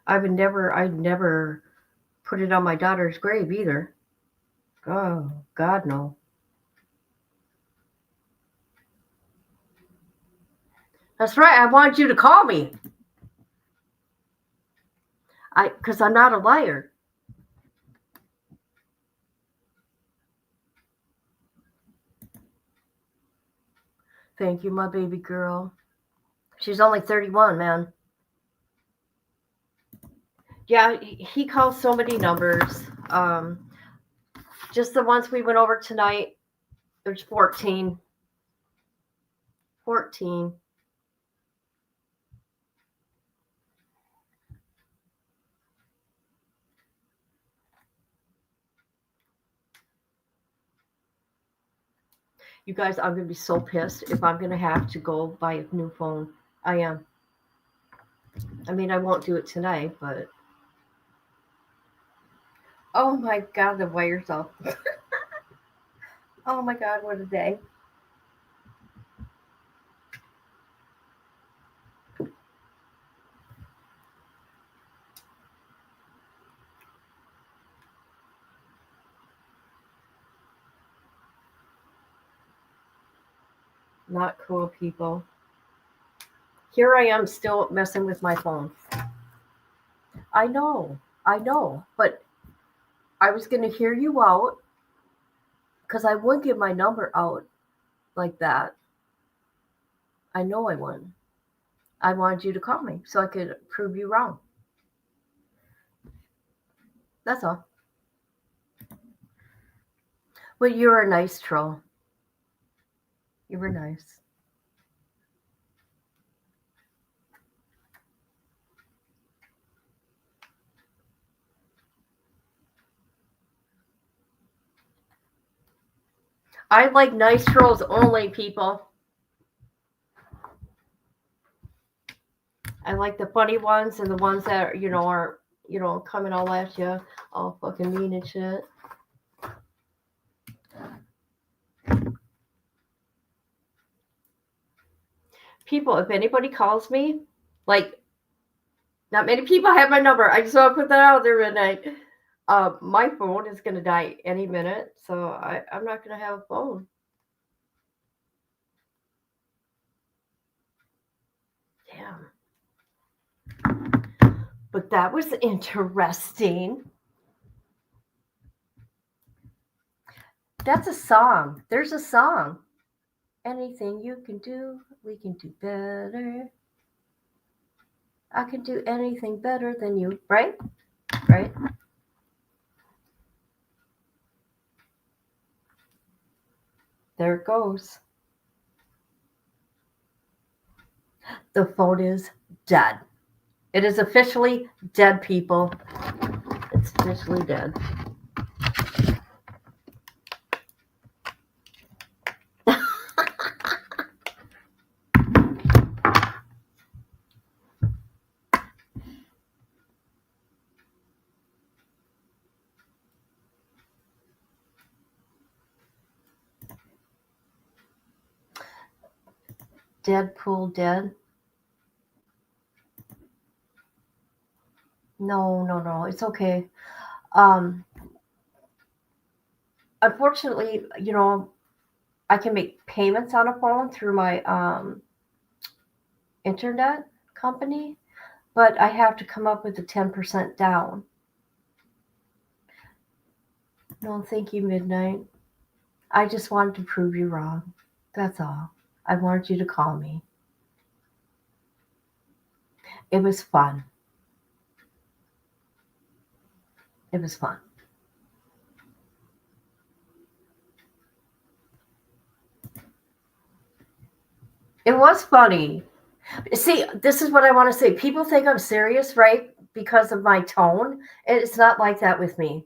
I'd never put it on my daughter's grave either. Oh, God, no. That's right. I wanted you to call me. Because I'm not a liar. Thank you, my baby girl. She's only 31, man. Yeah, he calls so many numbers. Just the ones we went over tonight, there's 14. 14. You guys, I'm going to be so pissed if I'm going to have to go buy a new phone. I am. I mean, I won't do it tonight, but. Oh my God, the wire's off. Oh my God, what a day. Not cool, people. Here I am still messing with my phone. I know, but I was going to hear you out because I wouldn't give my number out like that. I know I wouldn't. I wanted you to call me so I could prove you wrong. That's all. But you're a nice troll. You were nice. I like nice trolls only, people. I like the funny ones and the ones that, aren't, coming all at you, all fucking mean and shit. People, if anybody calls me, like, not many people have my number. I just want to put that out there midnight. My phone is going to die any minute, so I'm not going to have a phone. Damn. But that was interesting. That's a song. There's a song. Anything you can do, we can do better. I can do anything better than you, right? Right? There it goes. The phone is dead. It is officially dead, people. It's officially dead. Deadpool dead? No. It's okay. Unfortunately, I can make payments on a phone through my internet company, but I have to come up with a 10% down. No, thank you, Midnight. I just wanted to prove you wrong. That's all. I wanted you to call me. It was fun. It was fun. It was funny. See, this is what I want to say. People think I'm serious, right? Because of my tone. It's not like that with me.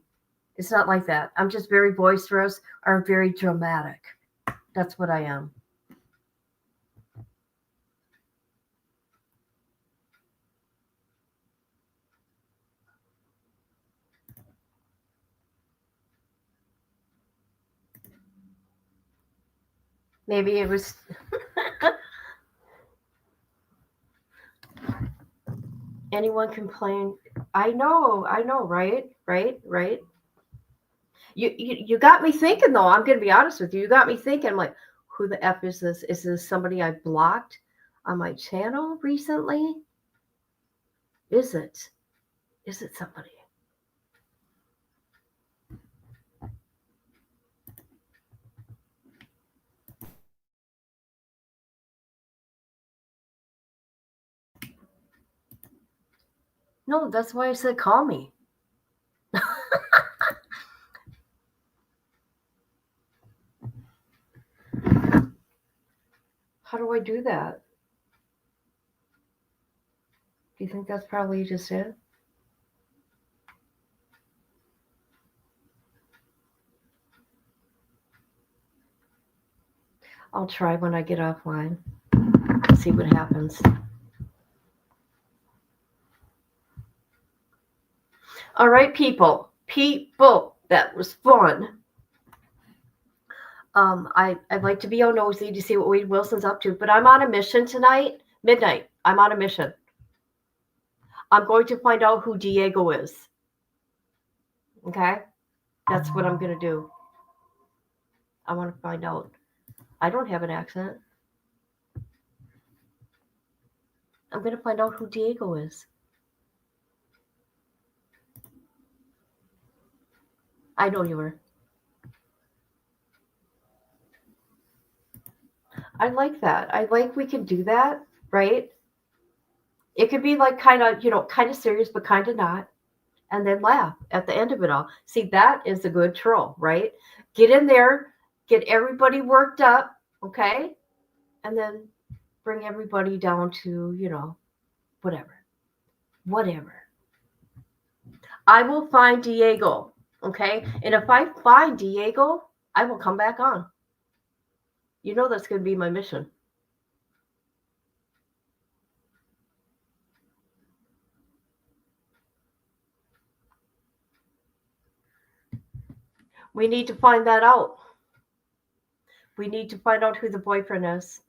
It's not like that. I'm just very boisterous or very dramatic. That's what I am. Maybe it was. Anyone complain? I know, right? You got me thinking, though. I'm going to be honest with you. You got me thinking, I'm like, who the F is this? Is this somebody I blocked on my channel recently? Is it? Is it somebody? No, that's why I said call me. How do I do that? Do you think that's probably just it? I'll try when I get offline. See what happens. All right, people. That was fun. I'd like to be all nosy to see what Wade Wilson's up to, but I'm on a mission tonight, midnight. I'm on a mission. I'm going to find out who Diego is. Okay? That's what I'm going to do. I want to find out. I don't have an accent. I'm going to find out who Diego is. I know you were. I like that. I like we can do that, right? It could be like kind of serious, but kind of not. And then laugh at the end of it all. See, that is a good troll, right? Get in there, get everybody worked up, okay? And then bring everybody down to, whatever. I will find Diego, okay? And if I find Diego, I will come back on. You know that's going to be my mission. We need to find that out. We need to find out who the boyfriend is.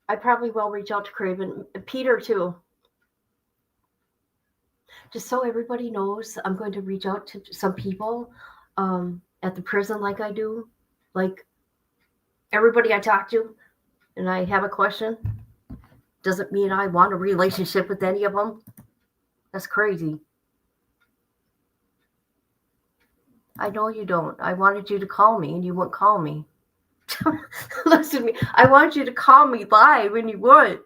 I probably will reach out to Craven. Peter, too. Just so everybody knows, I'm going to reach out to some people at the prison like I do. Like everybody I talk to and I have a question. Doesn't mean I want a relationship with any of them. That's crazy. I know you don't. I wanted you to call me and you wouldn't call me. Listen to me. I wanted you to call me live and you would.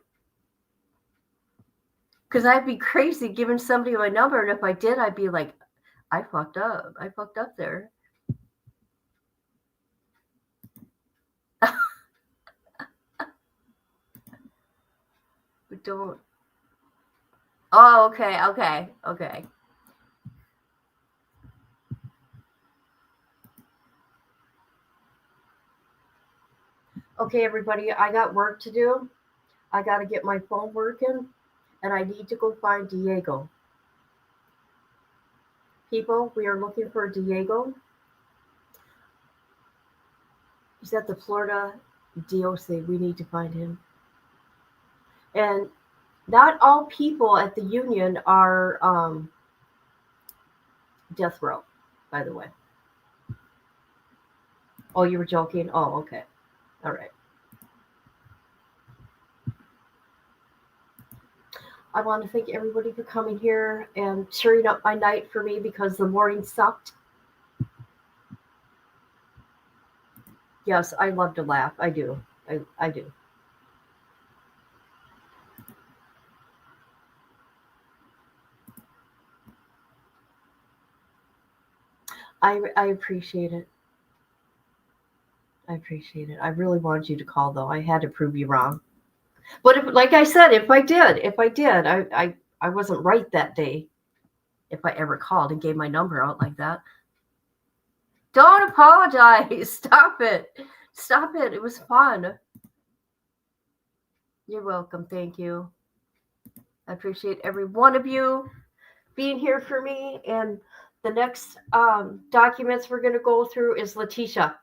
Because I'd be crazy giving somebody my number. And if I did, I'd be like, I fucked up. I fucked up there. But don't. Oh, okay. Okay, everybody, I got work to do. I got to get my phone working, and I need to go find Diego. People, we are looking for Diego. He's at the Florida DOC. We need to find him. And not all people at the union are death row, by the way. Oh, you were joking? Oh, okay. All right. I want to thank everybody for coming here and cheering up my night for me because the morning sucked. Yes, I love to laugh. I do. I do. I appreciate it. I appreciate it. I really wanted you to call, though. I had to prove you wrong. But if, like I said, if I did, I wasn't right that day. If I ever called and gave my number out like that. Don't apologize. Stop it. It was fun. You're welcome. Thank you. I appreciate every one of you being here for me. And the next documents we're going to go through is Letitia.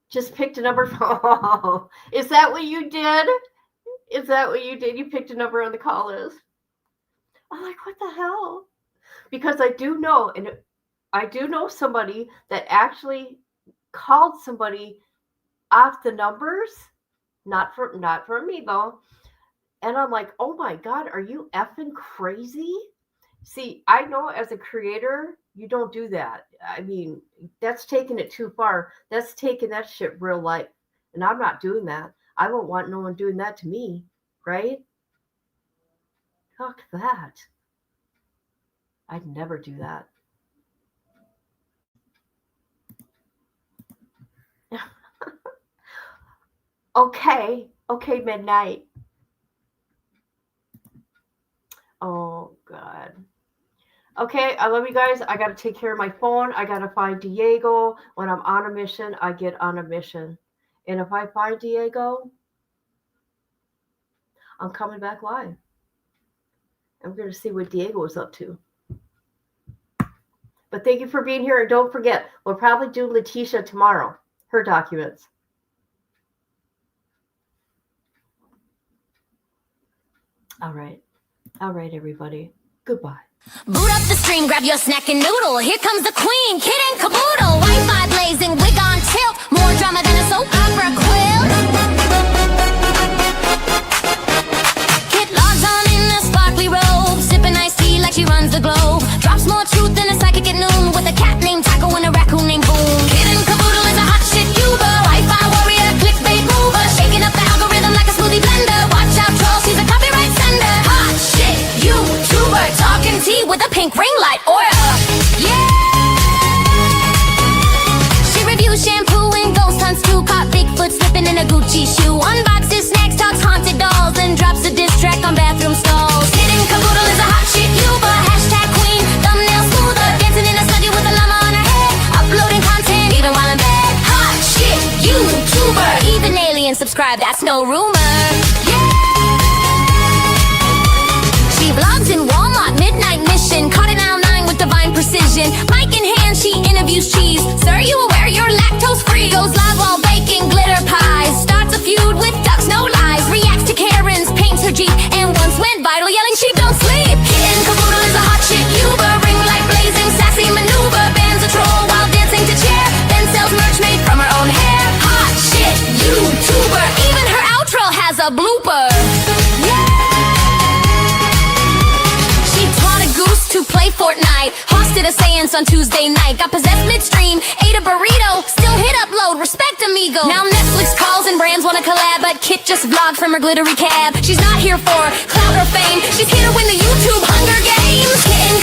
Just picked a number. Oh, is that what you did? You picked a number on the call list. I'm like, what the hell? Because I do know somebody that actually called somebody off the numbers, not for me though. And I'm like, oh my God, are you effing crazy? See, I know as a creator, you don't do that. I mean, that's taking it too far. That's taking that shit real life. And I'm not doing that. I won't want no one doing that to me, right? Fuck that. I'd never do that. Okay, midnight. Oh, God. Okay, I love you guys. I got to take care of my phone. I got to find Diego. When I'm on a mission, I get on a mission. And if I find Diego, I'm coming back live. I'm going to see what Diego is up to. But thank you for being here. And don't forget, we'll probably do Letitia tomorrow, her documents. All right. All right, everybody. Goodbye. Boot up the stream, grab your snack and noodle. Here comes the queen, kid and caboodle. Wi-Fi blazing, wig on tilt. More drama than a soap opera quilt. Kid logs on in a sparkly robe, sipping iced tea like she runs the globe. Drops more truth than a psychic at noon, with a cat named Taco and a raccoon named Boom. Kid and caboodle is a hot shit Uber. Wi-Fi warrior, clickbait mover, shaking up the algorithm like a smoothie blender. Watch out, troll, she's a copyright sender. Hot shit YouTuber, talking tea with a pink ring light aura. Yeah. She reviews shampoo and ghost hunts too. Caught Bigfoot slipping in a Gucci shoe. Unboxes snacks, talks haunted dolls, and drops a diss track on bathroom stalls. Kid and caboodle is a hot shit YouTuber. Hashtag queen, thumbnail smoother, dancing in a studio with a llama on her head. Uploading content even while in bed. Hot shit YouTuber. Even aliens subscribe, that's no rumor. Yeah. She vlogs in Walmart, midnight mission. Caught in aisle 9 with divine precision. Mic in hand, she interviews cheese. Sir, you aware you're lactose free? Goes live while baking glitter pies. Starts a feud with ducks, no lies. Reacts to Karen's, paints her Jeep, and once went viral yelling sheep don't sleep. Kitten caboodle is a hot shit Uber. Ring light blazing, sassy maneuver. Bans a troll while dancing to chair. Then sells merch made from her own hair. Hot shit YouTuber. Even her outro has a blooper. To play Fortnite, hosted a seance on Tuesday night. Got possessed midstream, ate a burrito, still hit upload, respect amigo. Now Netflix calls and brands wanna collab, but Kit just vlogged from her glittery cab. She's not here for clout or fame, she's here to win the YouTube Hunger Games. Kitten